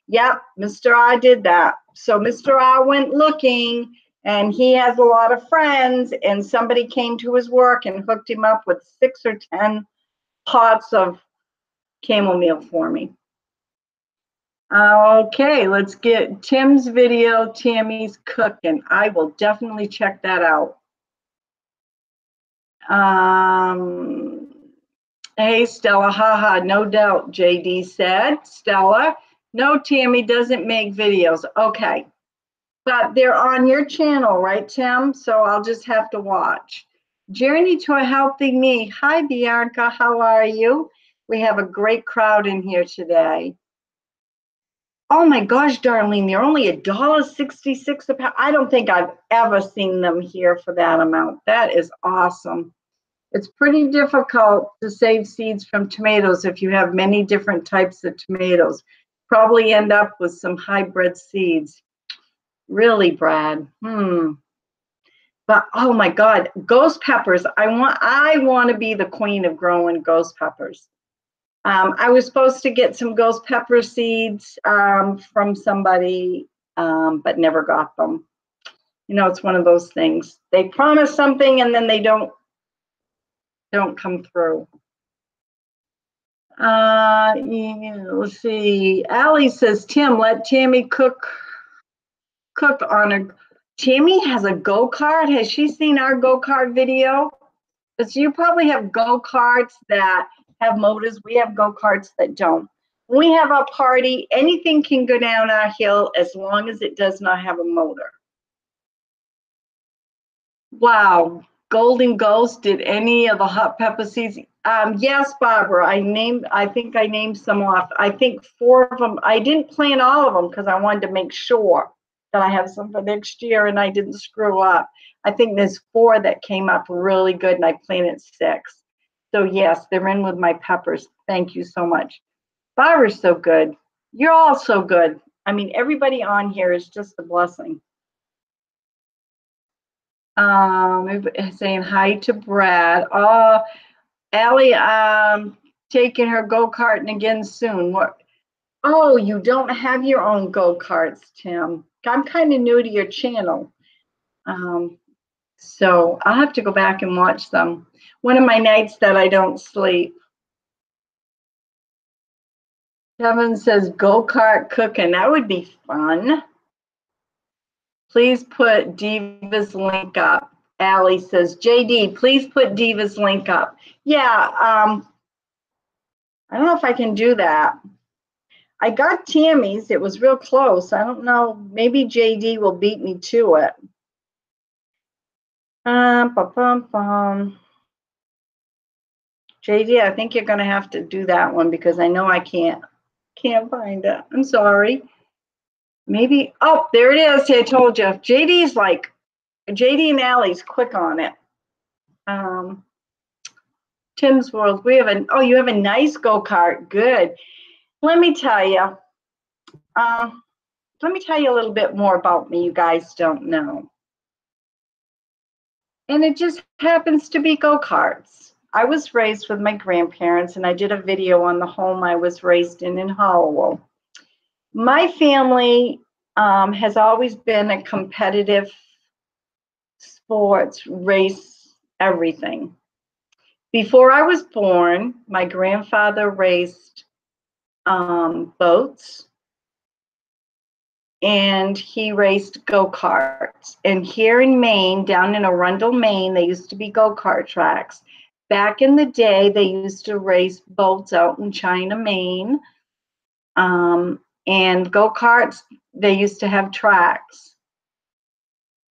Yep, Mr. R did that. So Mr. R went looking and he has a lot of friends and somebody came to his work and hooked him up with 6 or 10 pots of chamomile for me. Okay, let's get Tim's video, Tammy's cooking. I will definitely check that out. Hey, Stella, haha, no doubt, JD said. Stella, no, Tammy doesn't make videos. Okay, but they're on your channel, right, Tim? So I'll just have to watch. Journey to a Healthy Me. Hi, Bianca, how are you? We have a great crowd in here today. Oh my gosh, Darlene, they're only $1.66 a pound. I don't think I've ever seen them here for that amount. That is awesome. It's pretty difficult to save seeds from tomatoes if you have many different types of tomatoes. Probably end up with some hybrid seeds. Really, Brad? But oh my God, ghost peppers. I want to be the queen of growing ghost peppers. I was supposed to get some ghost pepper seeds from somebody, but never got them. You know, it's one of those things. They promise something and then they don't come through. Yeah, let's see. Allie says, Tim, let Tammy cook on a. Tammy has a go-kart. Has she seen our go-kart video? Because you probably have go-karts that have motors. We have go-karts that don't. When we have a party, anything can go down our hill as long as it does not have a motor. Wow, Golden Ghost, did any of the hot pepper seeds? Yes, Barbara, I think I named some off. I think 4 of them. I didn't plan all of them because I wanted to make sure that I have some for next year and I didn't screw up. I think there's 4 that came up really good and I planted 6. So yes, they're in with my peppers. Thank you so much. Barbara's so good. You're all so good. I mean, everybody on here is just a blessing. Saying hi to Brad. Oh, Allie, taking her go-karting again soon. What? Oh, you don't have your own go-karts, Tim. I'm kind of new to your channel. So I'll have to go back and watch them. One of my nights that I don't sleep. Kevin says go-kart cooking. That would be fun. Please put Diva's link up. Allie says, JD, please put Diva's link up. Yeah, I don't know if I can do that. I got Tammy's. It was real close. I don't know. Maybe JD will beat me to it. JD, I think you're going to have to do that one because I know I can't find it. I'm sorry. Maybe. Oh, there it is. I told you. JD and Allie's quick on it. Tim's World. We have you have a nice go-kart. Good. Let me tell you. Let me tell you a little bit more about me you guys don't know. And it just happens to be go-karts. I was raised with my grandparents, and I did a video on the home I was raised in Hallowell. My family has always been a competitive sports, race, everything. Before I was born, my grandfather raced boats, and he raced go-karts. And here in Maine, down in Arundel, Maine, they used to be go-kart tracks. Back in the day, they used to race boats out in China, Maine. And go-karts, they used to have tracks.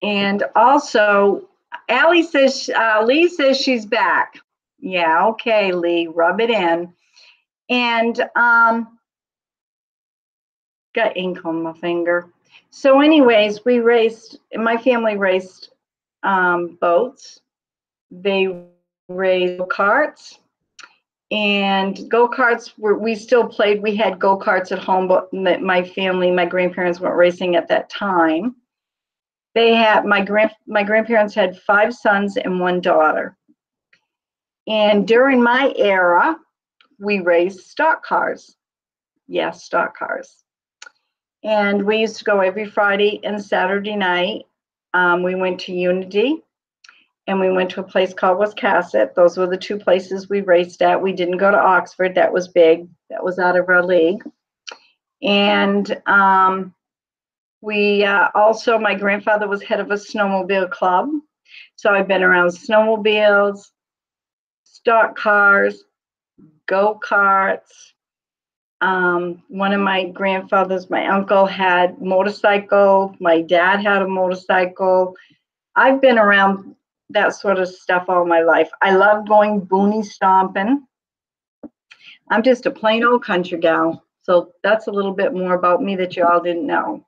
And also, Lee says she's back. Yeah, okay, Lee, rub it in. And got ink on my finger. So anyways, my family raced boats. They raced carts. And go-karts, we still played. We had go-karts at home, but my family, my grandparents weren't racing at that time. They had, my grandparents had 5 sons and 1 daughter. And during my era, we raced stock cars. Yes, stock cars. And we used to go every Friday and Saturday night. We went to Unity, and we went to a place called Wiscasset. Those were the 2 places we raced at. We didn't go to Oxford. That was big. That was out of our league. And we also, my grandfather was head of a snowmobile club. So I've been around snowmobiles, stock cars, go-karts. One of my grandfathers, my uncle, had motorcycle. My dad had a motorcycle. I've been around that sort of stuff all my life. I love going boonie stomping. I'm just a plain old country gal. So that's a little bit more about me that you all didn't know.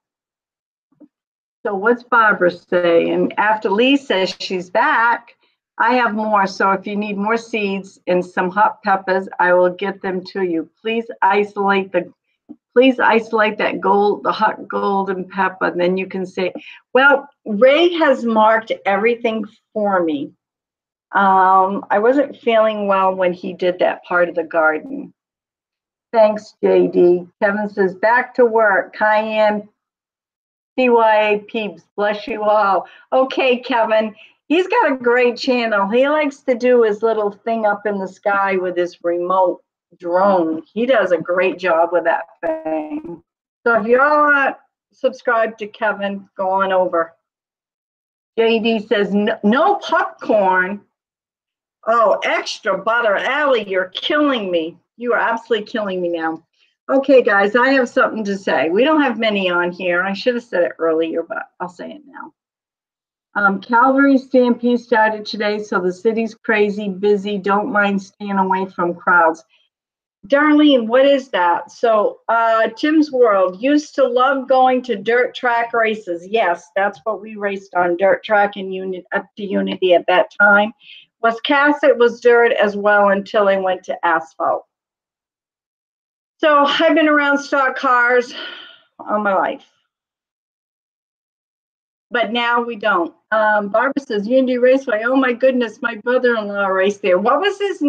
So what's Barbara saying? After Lee says she's back, I have more. So if you need more seeds and some hot peppers, I will get them to you. Please isolate that gold, the hot golden pepper. And then you can say, well, Ray has marked everything for me. I wasn't feeling well when he did that part of the garden. Thanks, JD. Kevin says, back to work. Cayenne, CYA peeps, bless you all. Okay, Kevin, he's got a great channel. He likes to do his little thing up in the sky with his remote drone. He does a great job with that thing. So if you all aren't subscribed to Kevin, go on over. JD says, no popcorn. Oh, extra butter. Allie, you're killing me. You are absolutely killing me now. Okay, guys, I have something to say. We don't have many on here. I should have said it earlier, but I'll say it now. Calvary Stampede started today, so the city's crazy, busy. Don't mind staying away from crowds. Darlene, what is that? So Tim's World used to love going to dirt track races. Yes, that's what we raced on, dirt track and up to Unity at that time. Wiscasset was dirt as well until I went to asphalt. So I've been around stock cars all my life. But now we don't. Barbara says, Unity Raceway. Oh my goodness, my brother-in-law raced there. What was his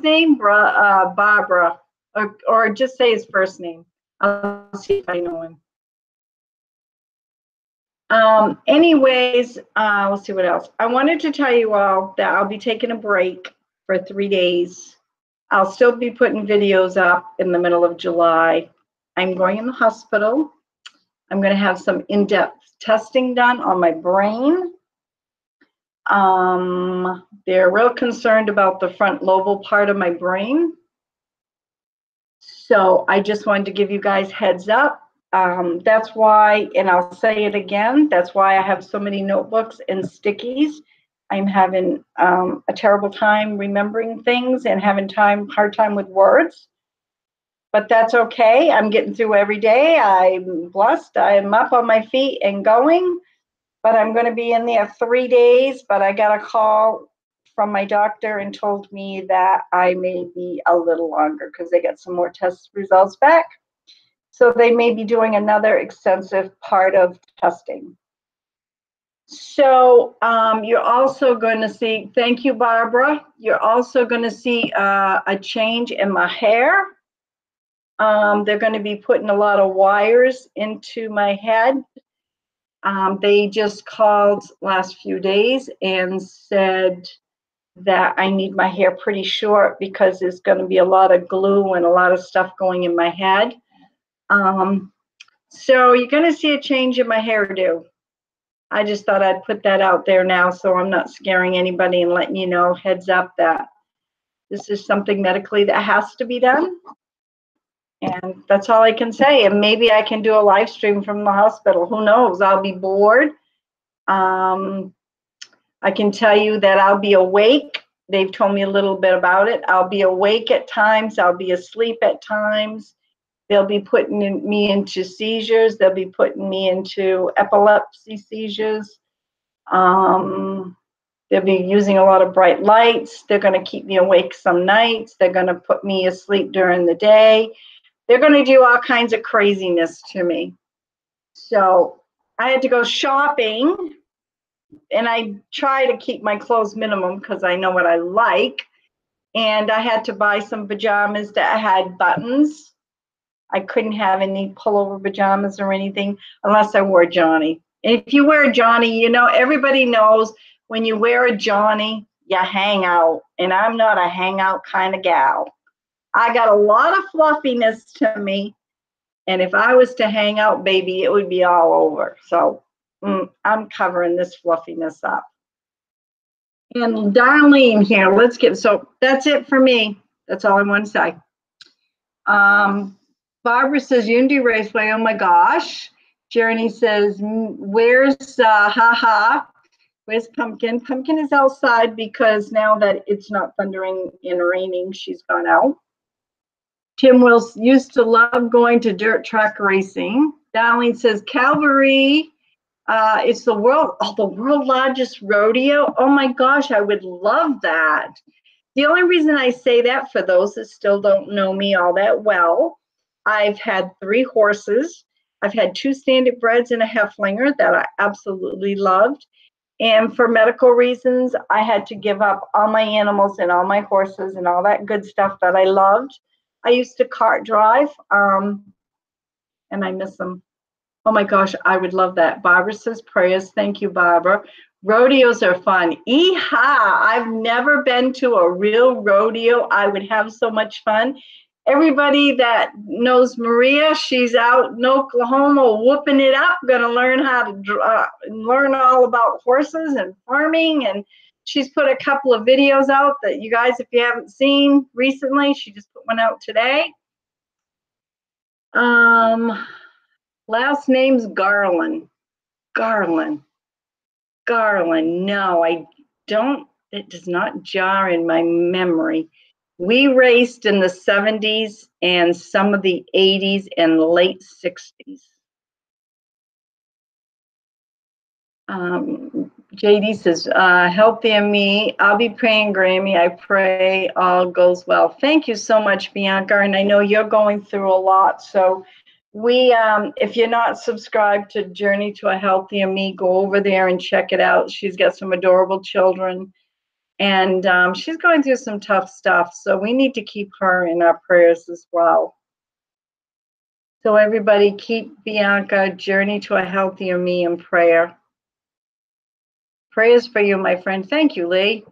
name, Barbara? Or just say his first name. I'll see if I know him. Anyways, let's see what else. I wanted to tell you all that I'll be taking a break for 3 days. I'll still be putting videos up in the middle of July. I'm going in the hospital. I'm going to have some in-depth testing done on my brain. They're real concerned about the front lobal part of my brain. So I just wanted to give you guys heads up. That's why, and I'll say it again, that's why I have so many notebooks and stickies. I'm having a terrible time remembering things and having hard time with words. But that's okay. I'm getting through every day. I'm blessed. I'm up on my feet and going. But I'm going to be in there 3 days. But I got a call from my doctor and told me that I may be a little longer because they got some more test results back. So they may be doing another extensive part of testing. So you're also going to see, thank you, Barbara. You're also going to see a change in my hair. They're going to be putting a lot of wires into my head. They just called last few days and said that I need my hair pretty short because there's going to be a lot of glue and a lot of stuff going in my head. So you're going to see a change in my hairdo. I just thought I'd put that out there now so I'm not scaring anybody and letting you know, heads up, that this is something medically that has to be done. And that's all I can say. And maybe I can do a live stream from the hospital. Who knows? I'll be bored. I can tell you that I'll be awake. They've told me a little bit about it. I'll be awake at times. I'll be asleep at times. They'll be putting me into seizures. They'll be putting me into epilepsy seizures. They'll They'll be using a lot of bright lights. They're going to keep me awake some nights. They're going to put me asleep during the day. They're going to do all kinds of craziness to me. So I had to go shopping, and I try to keep my clothes minimum because I know what I like. And I had to buy some pajamas that had buttons. I couldn't have any pullover pajamas or anything unless I wore Johnny. And if you wear Johnny, you know, everybody knows when you wear a Johnny, you hang out. And I'm not a hangout kind of gal. I got a lot of fluffiness to me. And if I was to hang out, baby, it would be all over. So I'm covering this fluffiness up. And Darlene here, so that's it for me. That's all I want to say. Barbara says, Unity Raceway, oh my gosh. Journey says, where's where's Pumpkin? Pumpkin is outside because now that it's not thundering and raining, she's gone out. Tim Wills used to love going to dirt track racing. Darlene says, Calvary, it's the world largest rodeo. Oh my gosh, I would love that. The only reason I say that, for those that still don't know me all that well, I've had 3 horses. I've had 2 standard breds and a Heflinger that I absolutely loved. And for medical reasons, I had to give up all my animals and all my horses and all that good stuff that I loved. I used to kart drive, and I miss them. Oh my gosh, I would love that. Barbara says prayers. Thank you, Barbara. Rodeos are fun. Yeehaw! I've never been to a real rodeo. I would have so much fun. Everybody that knows Maria, she's out in Oklahoma whooping it up, gonna learn how to learn all about horses and farming, and she's put a couple of videos out that you guys, if you haven't seen recently, she just put one out today. Last name's Garland. Garland. No, I don't. It does not jar in my memory. We raced in the 70s and some of the 80s and late 60s. JD says, healthy and me. I'll be praying, Grammy. I pray all goes well. Thank you so much, Bianca. And I know you're going through a lot. So if you're not subscribed to Journey to a Healthier Me, go over there and check it out. She's got some adorable children. And she's going through some tough stuff. So we need to keep her in our prayers as well. So everybody keep Bianca, Journey to a Healthier Me, in prayer. Prayers for you, my friend. Thank you, Lee.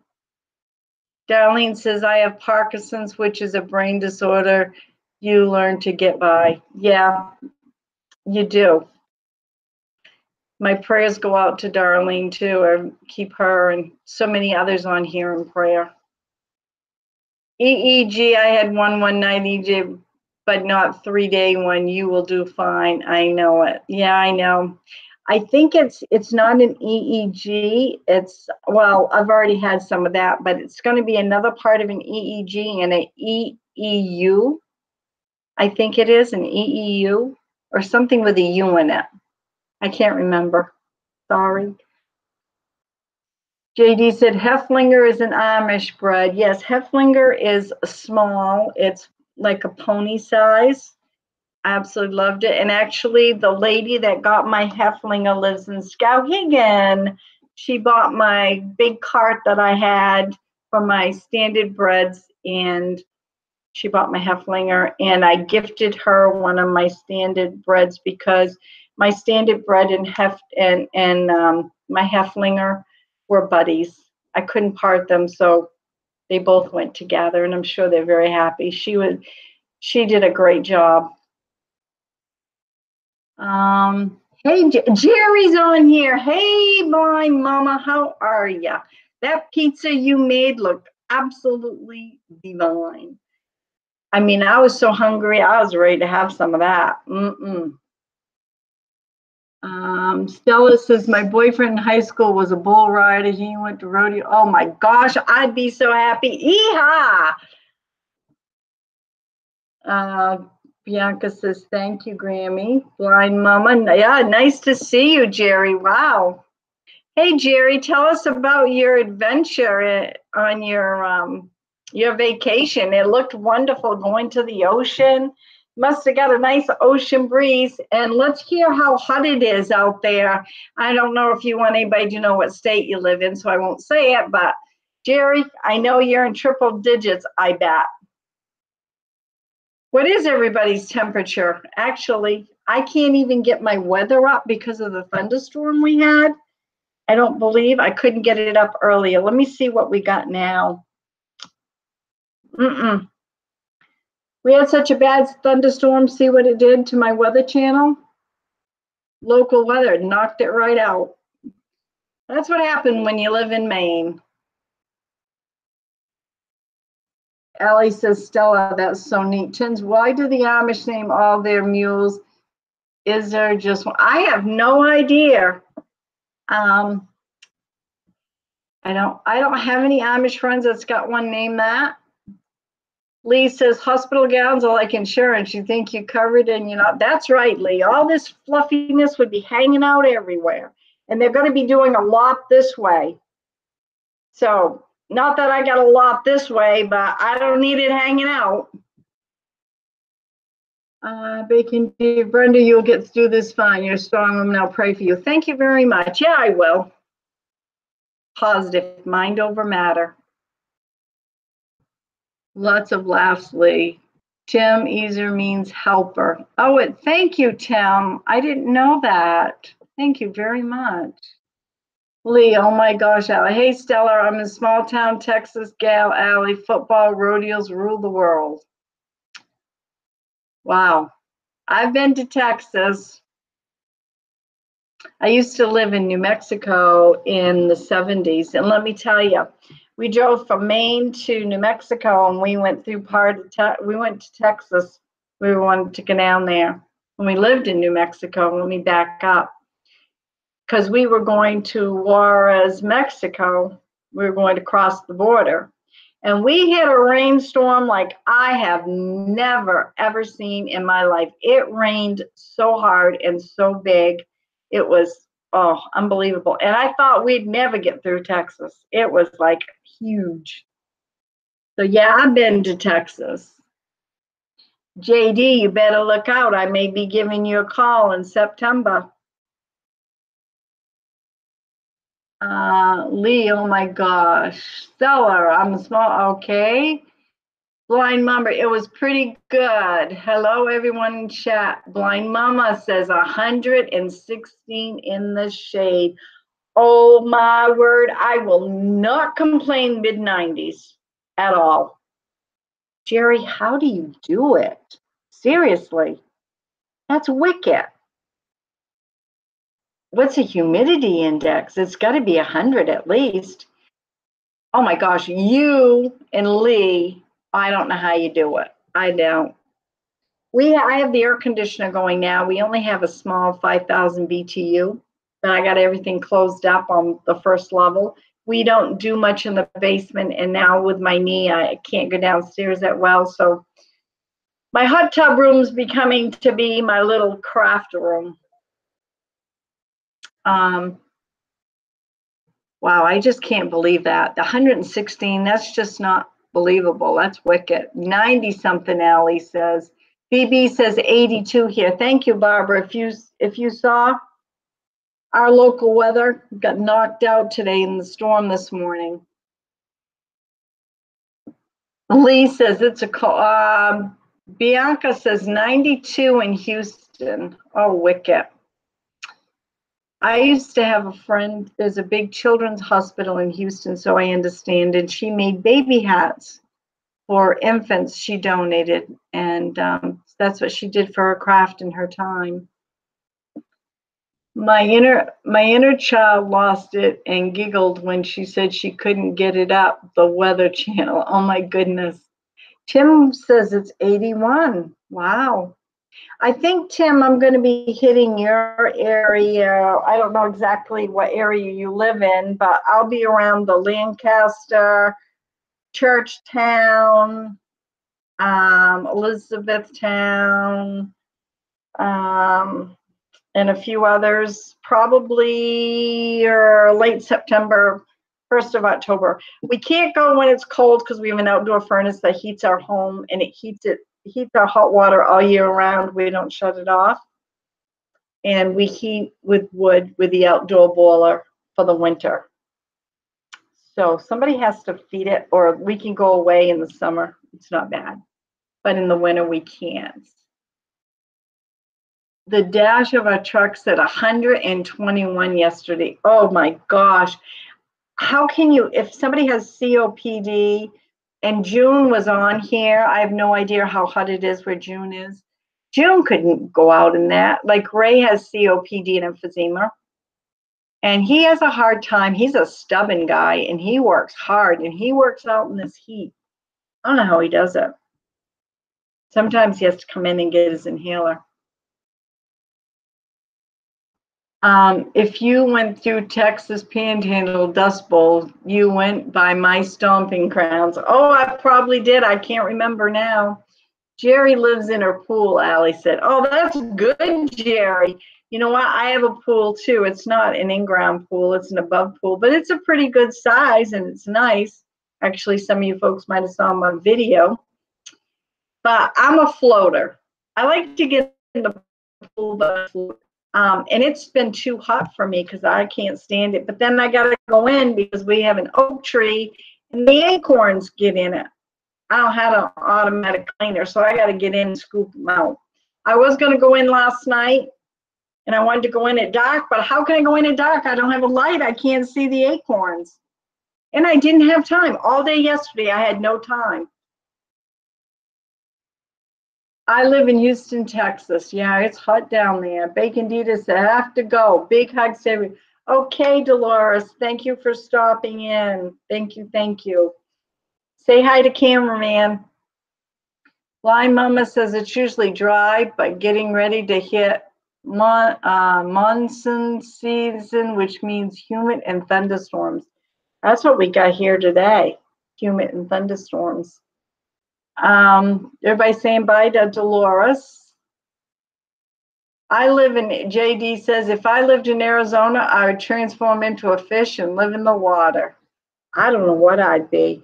Darlene says, I have Parkinson's, which is a brain disorder. You learn to get by. Yeah, you do. My prayers go out to Darlene, too, and keep her and so many others on here in prayer. EEG, I had one night, EJ, but not 3-day one. You will do fine. I know it. Yeah, I know. I think it's not an EEG. Well, I've already had some of that, but it's going to be another part of an EEG and an EEU. I think it is an EEU or something with a U in it. I can't remember. Sorry. JD said Heflinger is an Amish bred. Yes, Heflinger is small. It's like a pony size. Absolutely loved it. And actually, the lady that got my Heflinger lives in Skowhegan. She bought my big cart that I had for my standard breds, and she bought my Heflinger, and I gifted her one of my standard breds because my standard bred and my Heflinger were buddies. I couldn't part them, so they both went together, and I'm sure they're very happy. She did a great job. Hey, Jerry's on here. Hey, blind mama, how are ya? That pizza you made looked absolutely divine. I mean, I was so hungry, I was ready to have some of that. Stella says, my boyfriend in high school was a bull rider. He went to rodeo. Oh my gosh, I'd be so happy. Yeehaw! Bianca says, thank you, Grammy. Blind mama. Yeah, nice to see you, Jerry. Wow. Hey, Jerry, tell us about your adventure on your vacation. It looked wonderful going to the ocean. Must have got a nice ocean breeze. And let's hear how hot it is out there. I don't know if you want anybody to know what state you live in, so I won't say it. But Jerry, I know you're in triple digits, I bet. What is everybody's temperature? Actually, I can't even get my weather up because of the thunderstorm we had. I don't believe I couldn't get it up earlier. Let me see what we got now. We had such a bad thunderstorm. See what it did to my weather channel? Local weather knocked it right out. That's what happened when you live in Maine. Allie says, Stella, that's so neat. Tins, why do the Amish name all their mules? Is there just one? I have no idea. I don't have any Amish friends that's got one named that. Lee says hospital gowns are like insurance. You think you covered and you're not. That's right, Lee. All this fluffiness would be hanging out everywhere. And they're going to be doing a lot this way. So not that I got a lot this way, but I don't need it hanging out. Bacon, dear Brenda, you'll get through this fine. You're strong. I'm now pray for you. Thank you very much. Yeah, I will. Positive, mind over matter. Lots of laughs, Lee. Tim Easer means helper. Oh, thank you, Tim. I didn't know that. Thank you very much. Lee, oh my gosh, Allie. Hey, Stella, I'm in small town Texas gal, Allie. Football rodeos rule the world. Wow. I've been to Texas. I used to live in New Mexico in the 70s. And let me tell you, we drove from Maine to New Mexico and we went through we went to Texas. We wanted to go down there. When we lived in New Mexico, let me back up. Because we were going to Juarez, Mexico. We were going to cross the border. And we had a rainstorm like I have never, ever seen in my life. It rained so hard and so big. It was, unbelievable. And I thought we'd never get through Texas. It was like huge. So yeah, I've been to Texas. JD, you better look out. I may be giving you a call in September. Lee, oh my gosh. Stella, I'm small, okay. Blind Mama, it was pretty good. Hello, everyone in chat. Blind Mama says 116 in the shade. Oh my word, I will not complain mid-90s at all. Jerry, how do you do it? Seriously, that's wicked. What's a humidity index? It's got to be 100 at least. Oh my gosh, you and Lee, I don't know how you do it. I don't. I have the air conditioner going now. We only have a small 5,000 BTU, but I got everything closed up on the first level. We don't do much in the basement, and now with my knee, I can't go downstairs that well. So my hot tub room's becoming to be my little craft room. Wow, I just can't believe that. The 116, that's just not believable. That's wicked. 90 something, Allie says. BB says 82 here. Thank you, Barbara. If you saw, our local weather got knocked out today in the storm this morning. Lee says it's a Bianca says 92 in Houston. Oh, wicked. I used to have a friend, there's a big children's hospital in Houston, so I understand, and she made baby hats for infants she donated, and that's what she did for her craft in her time. My inner child lost it and giggled when she said she couldn't get it up, the Weather Channel. Oh my goodness. Tim says it's 81. Wow. I think, Tim, I'm going to be hitting your area. I don't know exactly what area you live in, but I'll be around the Lancaster, Churchtown, Elizabethtown, and a few others, probably late September, 1st of October. We can't go when it's cold because we have an outdoor furnace that heats our home, and it heats our hot water all year round. We don't shut it off. And we heat with wood with the outdoor boiler for the winter. So somebody has to feed it, or we can go away in the summer. It's not bad. But in the winter, we can't. The dash of our truck said 121 yesterday. Oh my gosh. How can you, if somebody has COPD, and June was on here, I have no idea how hot it is where June is. June couldn't go out in that. Like Ray has COPD and emphysema. And he has a hard time. He's a stubborn guy, and he works hard, and he works out in this heat. I don't know how he does it. Sometimes he has to come in and get his inhaler. If you went through Texas Panhandle Dust Bowl, you went by my stomping grounds. Oh, I probably did. I can't remember now. Jerry lives in her pool, Allie said. Oh, that's good, Jerry. You know what? I have a pool too. It's not an in-ground pool. It's an above pool, but it's a pretty good size and it's nice. Actually, some of you folks might have saw my video. But I'm a floater. I like to get in the pool, but and it's been too hot for me because I can't stand it. But then I got to go in because we have an oak tree and the acorns get in it. I don't have an automatic cleaner, so I got to get in and scoop them out. I was going to go in last night, and I wanted to go in at dark, but how can I go in at dark? I don't have a light. I can't see the acorns. And I didn't have time. All day yesterday, I had no time. I live in Houston, Texas. Yeah, it's hot down there. Bacon Dita said, I have to go. Big hugs to everyone. Okay, Dolores, thank you for stopping in. Thank you, thank you. Say hi to cameraman. Blind Mama says it's usually dry, but getting ready to hit monsoon season, which means humid and thunderstorms. That's what we got here today, humid and thunderstorms. Everybody saying bye to Dolores. I live in, JD says, if I lived in Arizona, I would transform into a fish and live in the water. I don't know what I'd be.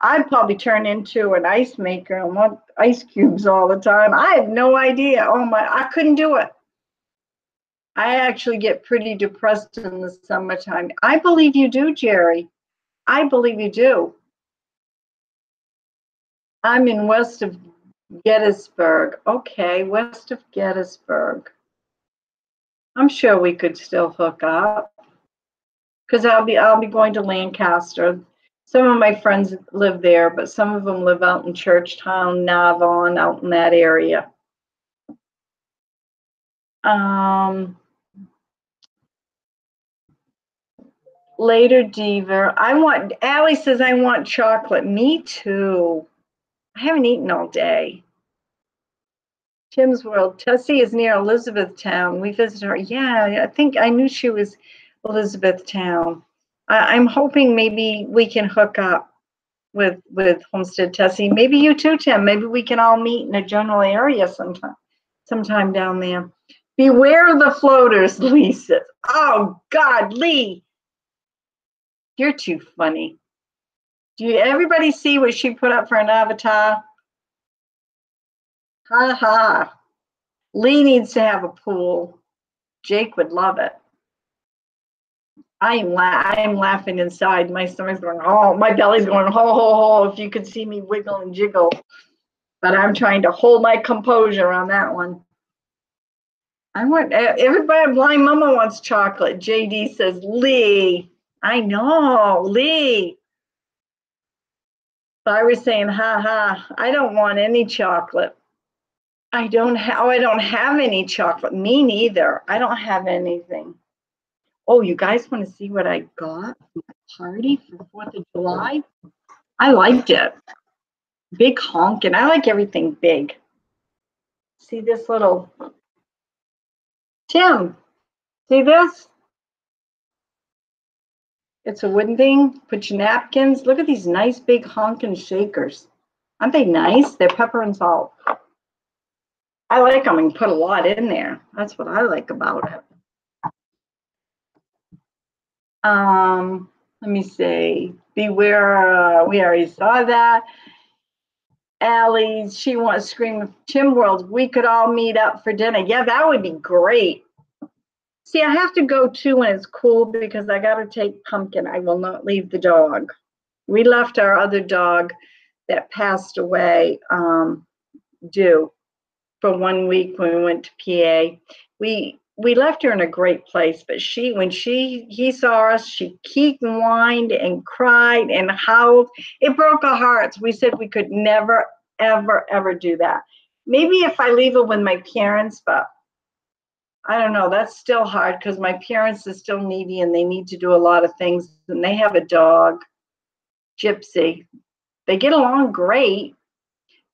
I'd probably turn into an ice maker and want ice cubes all the time. I have no idea. Oh my, I couldn't do it. I actually get pretty depressed in the summertime. I believe you do, Jerry. I believe you do. I'm in west of Gettysburg. Okay, west of Gettysburg. I'm sure we could still hook up because I'll be going to Lancaster. Some of my friends live there, but some of them live out in Churchtown, Navon, out in that area. Later, Deaver. Allie says I want chocolate. Me too. I haven't eaten all day. Tim's World. Tessie is near Elizabethtown. We visited her. Yeah, I knew she was Elizabethtown. I'm hoping maybe we can hook up with Homestead Tessie. Maybe you too, Tim. Maybe we can all meet in a general area sometime down there. Beware of the floaters, Lee says. Oh, God, Lee. You're too funny. Do everybody see what she put up for an avatar? Ha ha. Lee needs to have a pool. Jake would love it. I am laughing inside. My stomach's going, oh, my belly's going, ho, ho, ho, if you could see me wiggle and jiggle. But I'm trying to hold my composure on that one. I want, everybody, Blind Mama wants chocolate. JD says, Lee. I know, Lee. But I was saying, ha ha, I don't want any chocolate. I don't have any chocolate. Me neither. I don't have anything. Oh, you guys want to see what I got for my party for 4th of July? I liked it. Big honkin'. I like everything big. See this little, Tim, see this? It's a wooden thing. Put your napkins. Look at these nice big honkin' shakers. Aren't they nice? They're pepper and salt. I like them and put a lot in there. That's what I like about it. Let me see. Beware, we already saw that. Allie, she wants to scream Tim World. We could all meet up for dinner. Yeah, that would be great. See, I have to go too when it's cool because I got to take Pumpkin. I will not leave the dog. We left our other dog that passed away, Dew, for 1 week when we went to PA. We left her in a great place, but when he saw us, he whined and cried and howled. It broke our hearts. We said we could never, ever, ever do that. Maybe if I leave her with my parents, but I don't know. That's still hard because my parents are still needy and they need to do a lot of things. And they have a dog, Gypsy. They get along great,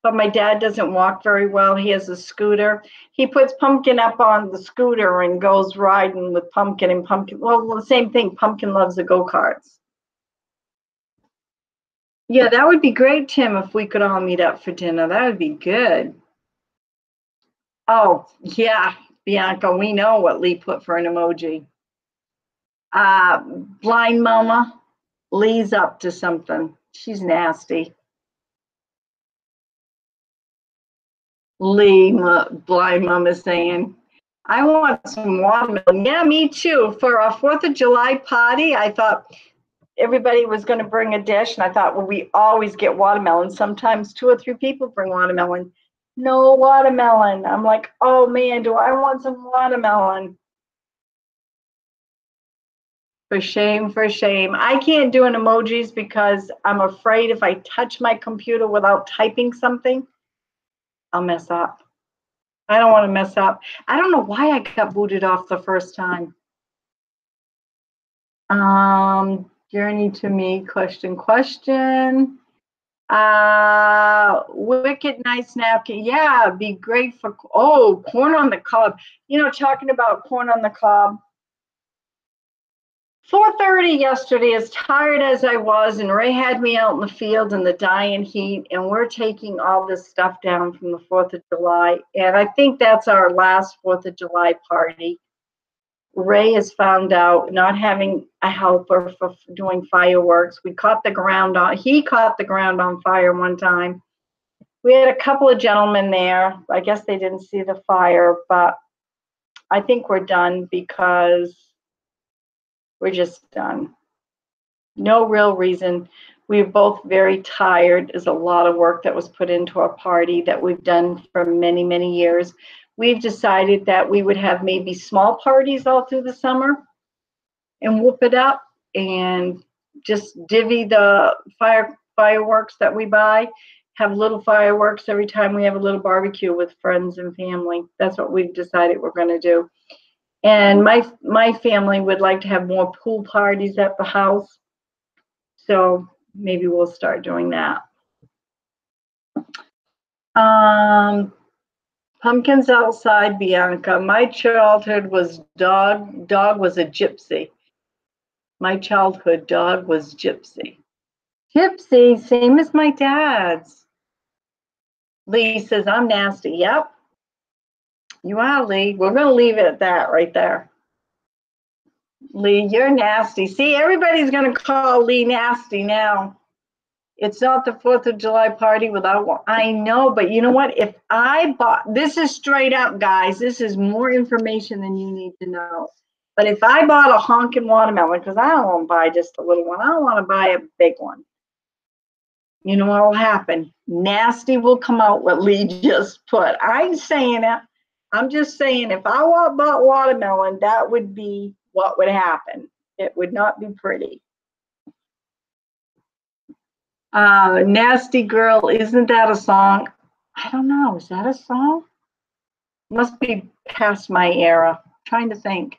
but my dad doesn't walk very well. He has a scooter. He puts Pumpkin up on the scooter and goes riding with Pumpkin, and Pumpkin, well, the same thing. Pumpkin loves the go-karts. Yeah, that would be great, Tim, if we could all meet up for dinner. That would be good. Oh, yeah, Bianca, we know what Lee put for an emoji. Blind Mama, Lee's up to something. She's nasty. Lee, Blind Mama saying, I want some watermelon. Yeah, me too. For our 4th of July party, I thought everybody was going to bring a dish, and I thought, well, we always get watermelon. Sometimes 2 or 3 people bring watermelon. No watermelon. I'm like, oh man, do I want some watermelon? For shame, for shame. I can't do an emojis because I'm afraid if I touch my computer without typing something, I'll mess up. I don't want to mess up. I don't know why I got booted off the first time. Journey to me, question. Wicked nice napkin. Yeah, be great for, oh, corn on the cob. You know, talking about corn on the cob. 4:30 yesterday, as tired as I was, and Ray had me out in the field in the dying heat, and we're taking all this stuff down from the 4th of July. And I think that's our last 4th of July party. Ray has found out not having a helper for doing fireworks. He caught the ground on fire one time. We had a couple of gentlemen there. I guess they didn't see the fire, but I think we're done because we're just done. No real reason. We're both very tired. There's a lot of work that was put into our party that we've done for many, many years. We've decided that we would have maybe small parties all through the summer and whoop it up and just divvy the fireworks that we buy, have little fireworks every time we have a little barbecue with friends and family. That's what we've decided we're going to do. And my family would like to have more pool parties at the house. So maybe we'll start doing that. Pumpkins outside, Bianca. My childhood was dog. Dog was a gypsy. My childhood dog was Gypsy. Gypsy, same as my dad's. Lee says, I'm nasty. Yep. You are, Lee. We're going to leave it at that right there. Lee, you're nasty. See, everybody's going to call Lee nasty now. It's not the 4th of July party without one. I know, but you know what? If I bought, this is straight up, guys. This is more information than you need to know. But if I bought a honking watermelon, because I don't want to buy just a little one. I don't want to buy a big one. You know what will happen? Nasty will come out what Lee just put. I ain't saying it. I'm just saying if I bought watermelon, that would be what would happen. It would not be pretty. Nasty Girl, isn't that a song? I don't know. Is that a song? Must be past my era. I'm trying to think.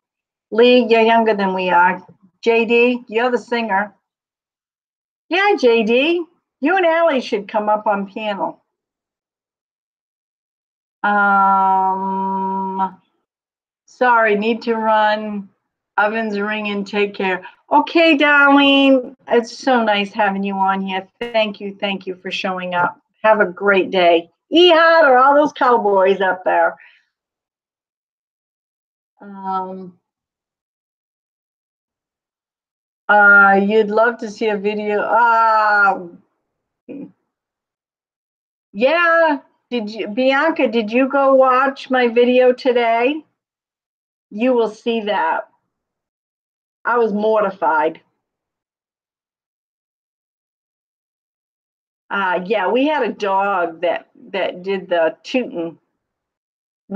Lee, you're younger than we are. JD, you're the singer. Yeah, JD, you and Allie should come up on panel. Sorry, need to run. Oven's ringing. Take care. Okay, Darlene. It's so nice having you on here. Thank you for showing up. Have a great day. Ehud or all those cowboys up there. You'd love to see a video. Yeah. Bianca, did you go watch my video today? You will see that. I was mortified. Yeah, we had a dog that did the tooting.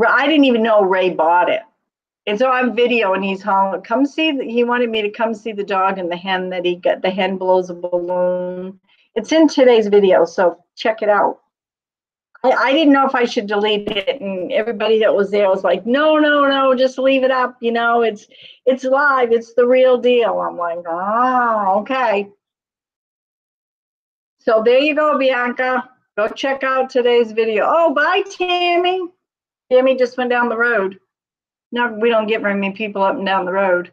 I didn't even know Ray bought it. And so I'm video and he's hollering, come see, he wanted me to come see the dog and the hen that he got, the hen blows a balloon. It's in today's video, so check it out. I didn't know if I should delete it, and everybody that was there was like, no, just leave it up. You know, it's live, it's the real deal. I'm like, oh, okay. So there you go, Bianca. Go check out today's video. Oh, bye, Tammy. Tammy just went down the road. No, we don't get very many people up and down the road.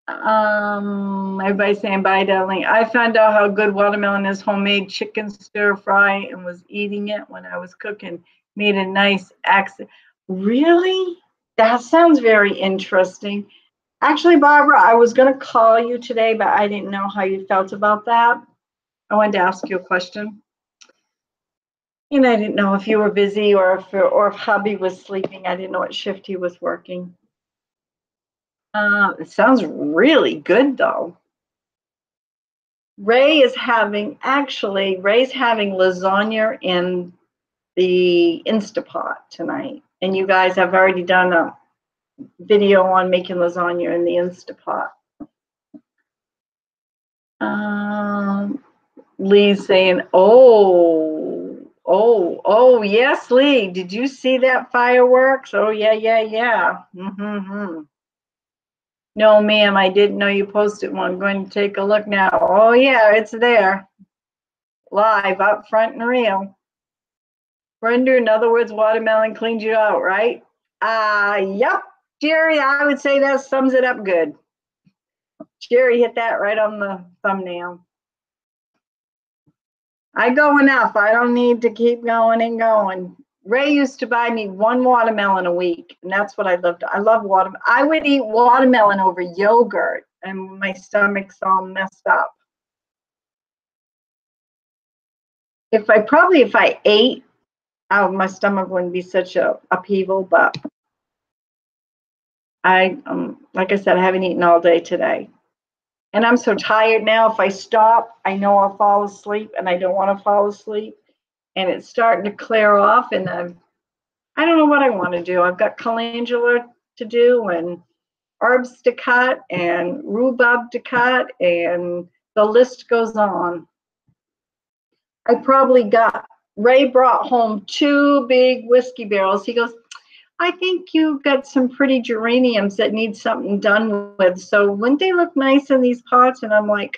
Everybody's saying bye, darling. I found out how good watermelon is homemade chicken stir fry and was eating it when I was cooking. Made a nice accent. Really? That sounds very interesting. Actually, Barbara, I was going to call you today, but I didn't know how you felt about that. I wanted to ask you a question. And I didn't know if you were busy or if hubby was sleeping. I didn't know what shift he was working. It sounds really good, though. Ray's having lasagna in the Instapot tonight. And you guys have already done a video on making lasagna in the Instapot. Lee's saying, oh, yes, Lee. Did you see that fireworks? Oh, yeah. No, ma'am, I didn't know you posted one. I'm going to take a look now. Oh, yeah, it's there. Live, up front and real. Brenda, in other words, watermelon cleaned you out, right? Yep. Jerry, I would say that sums it up good. Jerry hit that right on the thumbnail. I go enough. I don't need to keep going and going. Ray used to buy me one watermelon a week, and that's what I loved. I love watermelon. I would eat watermelon over yogurt, and my stomach's all messed up. If I ate, my stomach wouldn't be such a upheaval, but like I said, I haven't eaten all day today. And I'm so tired now. If I stop, I know I'll fall asleep, and I don't want to fall asleep. And it's starting to clear off, and I don't know what I want to do. I've got calendula to do, and herbs to cut, and rhubarb to cut, and the list goes on. Ray brought home 2 big whiskey barrels. He goes, I think you got some pretty geraniums that need something done with. So wouldn't they look nice in these pots? And I'm like,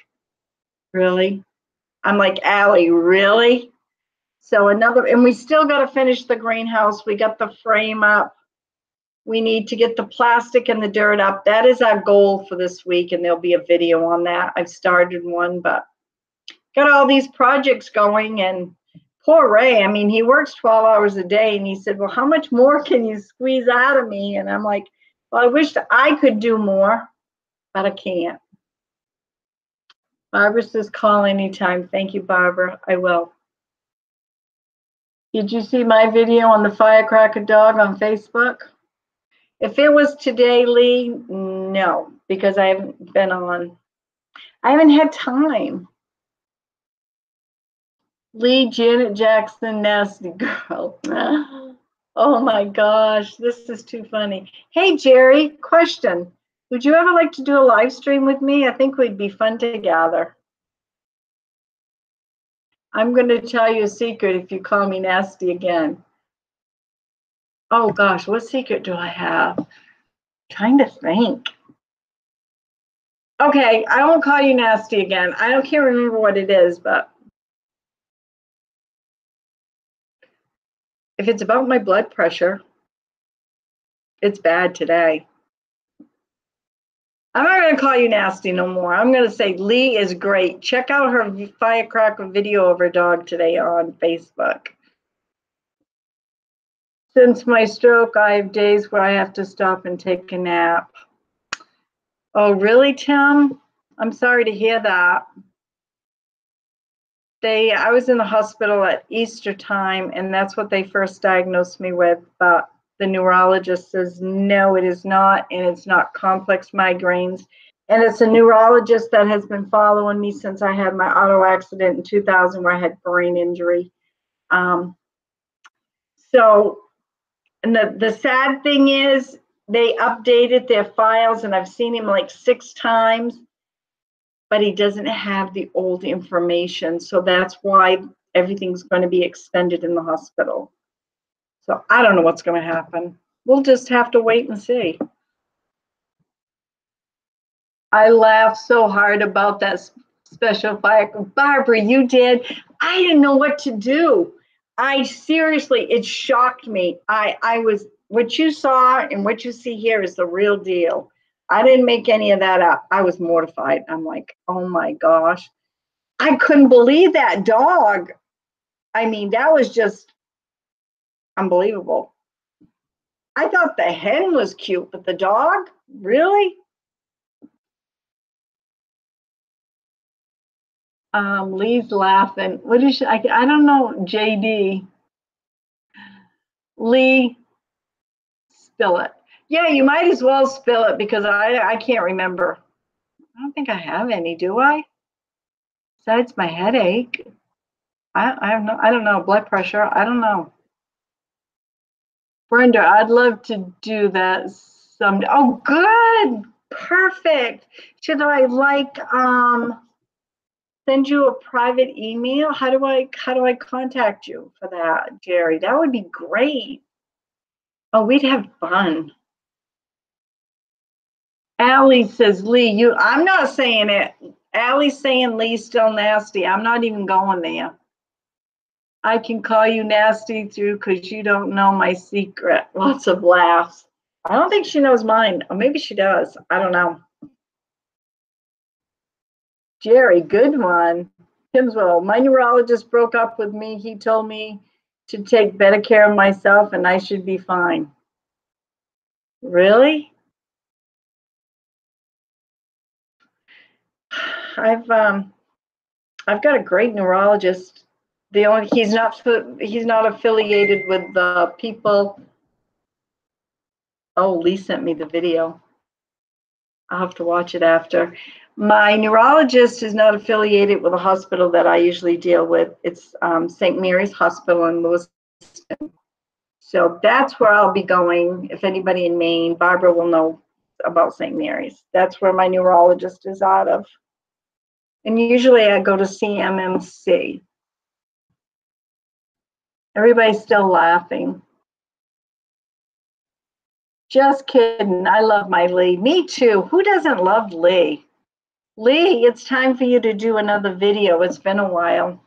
really? I'm like, Allie, really? So and we still got to finish the greenhouse. We got the frame up. We need to get the plastic and the dirt up. That is our goal for this week, and there'll be a video on that. I've started one, but got all these projects going, and poor Ray, I mean, he works 12 hours a day, and he said, well, how much more can you squeeze out of me? And I'm like, well, I wish that I could do more, but I can't. Barbara says, call anytime. Thank you, Barbara. I will. Did you see my video on the firecracker dog on Facebook? If it was today, Lee, no, because I haven't been on. I haven't had time. Lee, Janet Jackson, nasty girl. Oh my gosh, this is too funny. Hey, Jerry, question. Would you ever like to do a live stream with me? I think we'd be fun together. I'm going to tell you a secret if you call me nasty again. Oh gosh, what secret do I have? I'm trying to think. Okay, I won't call you nasty again. I can't remember what it is, but if it's about my blood pressure, it's bad today. I'm not going to call you nasty no more. I'm going to say Lee is great. Check out her firecracker video of her dog today on Facebook. Since my stroke, I have days where I have to stop and take a nap. Oh, really, Tim? I'm sorry to hear that. I was in the hospital at Easter time, and that's what they first diagnosed me with. But the neurologist says, no, it is not, and it's not complex migraines. And it's a neurologist that has been following me since I had my auto accident in 2000 where I had brain injury. And the sad thing is they updated their files, and I've seen him like 6 times, but he doesn't have the old information. So that's why everything's going to be extended in the hospital. So I don't know what's going to happen. We'll just have to wait and see. I laughed so hard about that special fire. Barbara, you did. I didn't know what to do. It shocked me. I was, what you saw and what you see here is the real deal. I didn't make any of that up. I was mortified. I'm like, oh my gosh. I couldn't believe that dog. I mean, that was just unbelievable. I thought the hen was cute, but the dog? Really? Lee's laughing. What is she? I don't know, JD. Lee, spill it. Yeah, you might as well spill it because I can't remember. I don't think I have any, do I? Besides my headache. I don't know. Blood pressure. I don't know. Brenda, I'd love to do that someday. Oh, good. Perfect. Should I send you a private email? How do I contact you for that, Jerry? That would be great. Oh, we'd have fun. Allie says, Lee, I'm not saying it. Allie's saying Lee's still nasty. I'm not even going there. I can call you nasty too because you don't know my secret. Lots of laughs. I don't think she knows mine. Or maybe she does. I don't know. Jerry, good one. Timswell, my neurologist broke up with me. He told me to take better care of myself and I should be fine. Really? I've got a great neurologist. He's not affiliated with the people. Oh, Lee sent me the video. I'll have to watch it after. My neurologist is not affiliated with a hospital that I usually deal with. It's St. Mary's Hospital in Lewiston. So that's where I'll be going. If anybody in Maine, Barbara will know about St. Mary's. That's where my neurologist is out of. And usually I go to CMMC. Everybody's still laughing. Just kidding. I love my Lee. Me too. Who doesn't love Lee? Lee, it's time for you to do another video. It's been a while.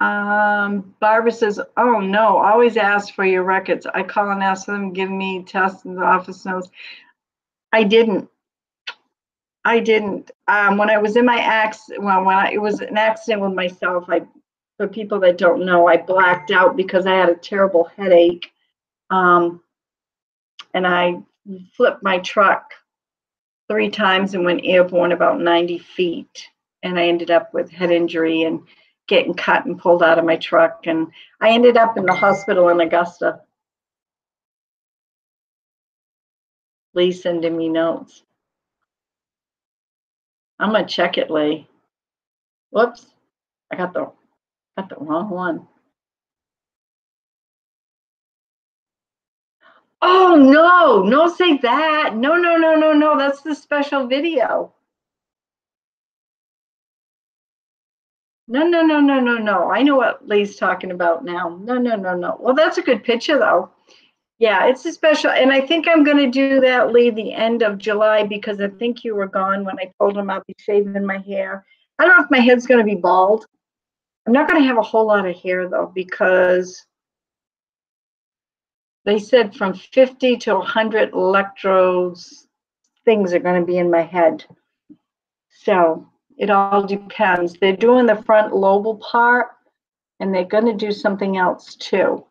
Barbara says, oh no, always ask for your records. I call and ask them, give me tests and the office knows. I didn't. When I was in my accident, it was an accident with myself, for people that don't know, I blacked out because I had a terrible headache. And I flipped my truck 3 times and went airborne about 90 feet. And I ended up with head injury and getting cut and pulled out of my truck. And I ended up in the hospital in Augusta. Lee sending me notes. I'm gonna check it, Lee. Whoops, I got the wrong one. Oh no, say that. No, that's the special video. No. I know what Lee's talking about now. No. Well, that's a good picture though. Yeah, it's a special, and I think I'm going to do that, Lee, the end of July because I think you were gone when I told him I'll be shaving my hair. I don't know if my head's going to be bald. I'm not going to have a whole lot of hair though because They said from 50 to 100 electrodes, things are going to be in my head. So it all depends. They're doing the front lobal part, and they're going to do something else too.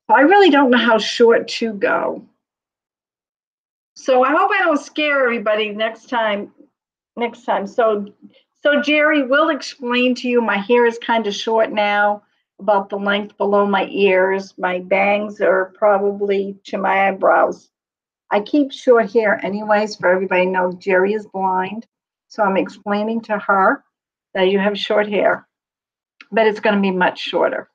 I really don't know how short to go. So I hope I don't scare everybody next time. So Jerry will explain to you, my hair is kind of short now, about the length below my ears. My bangs are probably to my eyebrows. I keep short hair anyways, for everybody to know Jerry is blind. So I'm explaining to her that you have short hair, but it's going to be much shorter.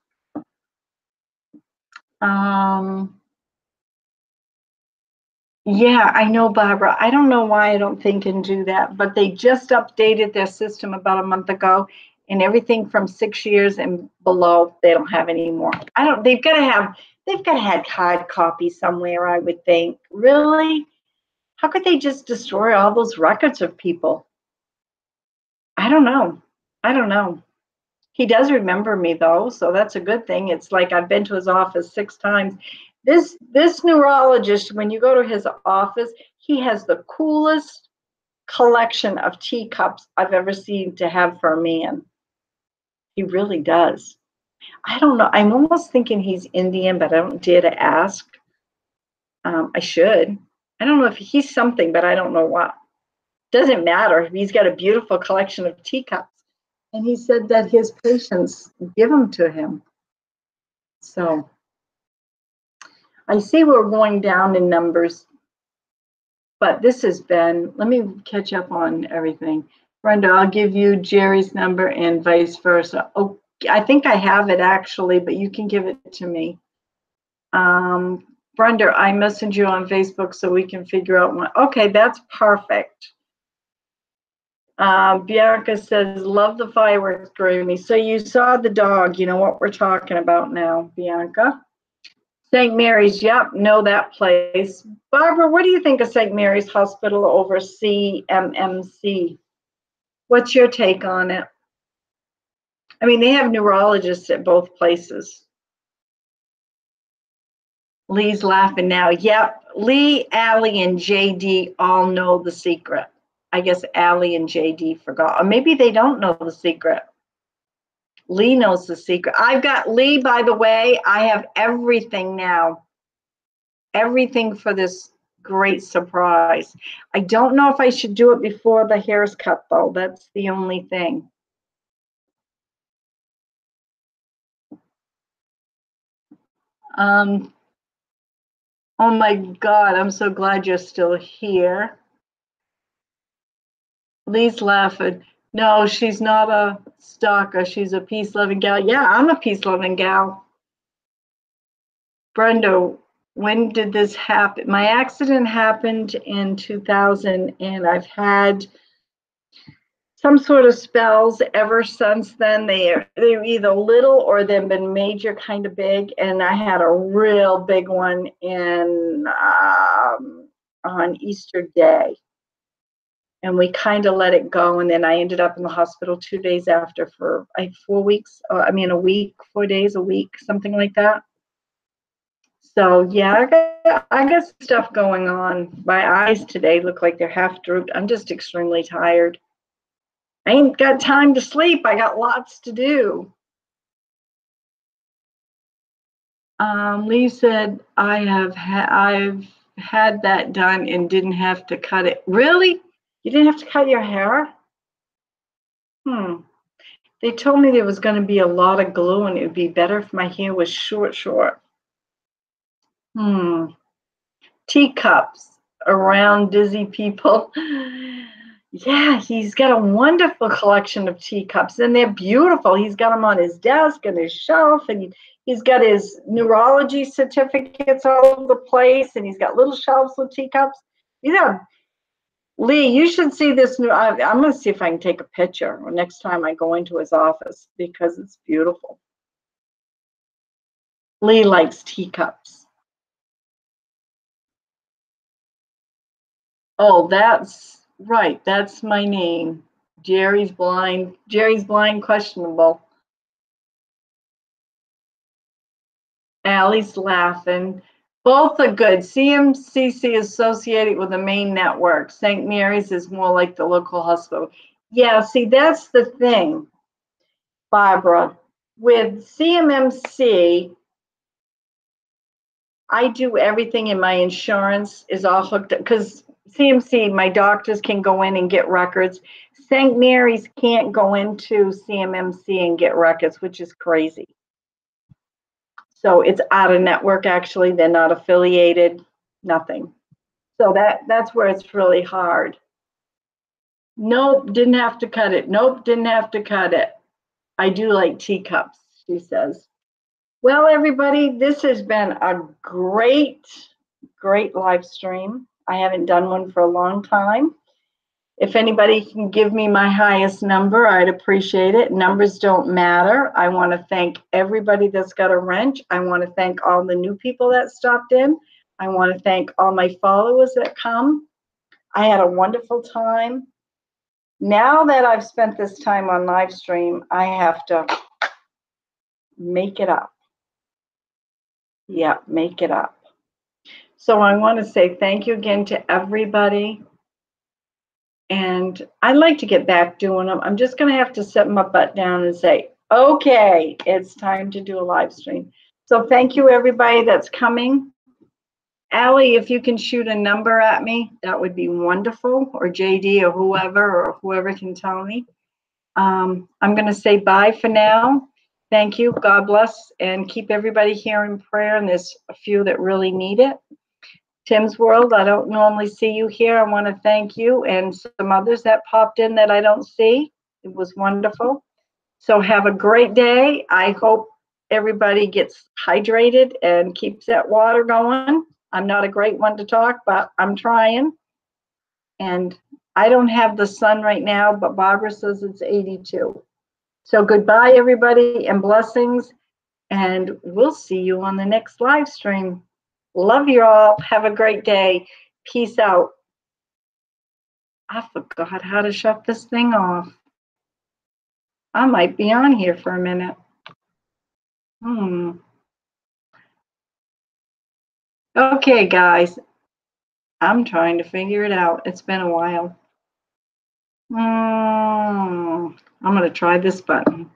Yeah, I know, Barbara. I don't know why I don't think and do that, but they just updated their system about a month ago, and everything from 6 years and below, they don't have anymore. They've got to have hard copy somewhere, I would think. Really? How could they just destroy all those records of people? I don't know. He does remember me though, so that's a good thing. It's like I've been to his office 6 times. This neurologist, when you go to his office, he has the coolest collection of teacups I've ever seen to have for a man. He really does. I don't know. I'm almost thinking he's Indian, but I don't dare to ask. I should. I don't know if he's something, but I don't know what. Doesn't matter. He's got a beautiful collection of teacups. And he said that his patients give them to him. So I see we're going down in numbers, but this has been, let me catch up on everything. Brenda, I'll give you Jerry's number and vice versa. Oh, I think I have it actually, but you can give it to me. Brenda, I messaged you on Facebook so we can figure out one. Okay, that's perfect. Bianca says, love the fireworks, Grammy. So you saw the dog, you know what we're talking about now, Bianca. St. Mary's, yep, know that place. Barbara, what do you think of St. Mary's Hospital over CMMC? What's your take on it? I mean, they have neurologists at both places. Lee's laughing now. Yep, Lee, Allie, and JD all know the secret. I guess Allie and JD forgot. Or maybe they don't know the secret. Lee knows the secret. I've got Lee, by the way. I have everything now. Everything for this great surprise. I don't know if I should do it before the hair's cut, though. That's the only thing. Oh my God, I'm so glad you're still here. Lee's laughing. No, she's not a stalker. She's a peace-loving gal. Yeah, I'm a peace-loving gal. Brenda, when did this happen? My accident happened in 2000, and I've had some sort of spells ever since then. They're either little or they've been major, kind of big. And I had a real big one on Easter Day. And we kind of let it go. And then I ended up in the hospital 2 days after for 4 weeks. A week, 4 days, a week, something like that. So yeah, I got stuff going on. My eyes today look like they're half drooped. I'm just extremely tired. I ain't got time to sleep. I got lots to do. Lee said, I've had that done and didn't have to cut it. Really? You didn't have to cut your hair? They told me there was going to be a lot of glue and it would be better if my hair was short. Teacups around dizzy people. Yeah, he's got a wonderful collection of teacups and they're beautiful. He's got them on his desk and his shelf, and he's got his neurology certificates all over the place, and he's got little shelves with teacups. Lee, you should see this. I'm going to see if I can take a picture next time I go into his office because it's beautiful. Lee likes teacups. Oh, that's right. That's my name. Jerry's blind. Jerry's blind, questionable. Allie's laughing. Both are good. CMCC is associated with the main network. St. Mary's is more like the local hospital. Yeah, see, that's the thing, Barbara. With CMMC, I do everything in my insurance is all hooked up because CMC, my doctors can go in and get records. St. Mary's can't go into CMMC and get records, which is crazy. So it's out of network, actually. They're not affiliated, nothing. So that's where it's really hard. Nope, didn't have to cut it. Nope, didn't have to cut it. I do like teacups, she says. Well, everybody, this has been a great live stream. I haven't done one for a long time. If anybody can give me my highest number, I'd appreciate it. Numbers don't matter. I want to thank everybody that's got a wrench. I want to thank all the new people that stopped in. I want to thank all my followers that come. I had a wonderful time. Now that I've spent this time on live stream, I have to make it up. Yeah, make it up. So I want to say thank you again to everybody. And I'd like to get back doing them. I'm just going to have to set my butt down and say, okay, it's time to do a live stream. So thank you, everybody that's coming. Allie, if you can shoot a number at me, that would be wonderful, or JD or whoever can tell me. I'm going to say bye for now. Thank you. God bless, and keep everybody here in prayer. And there's a few that really need it. Tim's World, I don't normally see you here. I want to thank you and some others that popped in that I don't see. It was wonderful. So have a great day. I hope everybody gets hydrated and keeps that water going. I'm not a great one to talk, but I'm trying. And I don't have the sun right now, but Barbara says it's 82. So goodbye, everybody, and blessings. And we'll see you on the next live stream. Love you all. Have a great day. Peace out. I forgot how to shut this thing off. I might be on here for a minute. Okay, guys. I'm trying to figure it out. It's been a while. I'm going to try this button.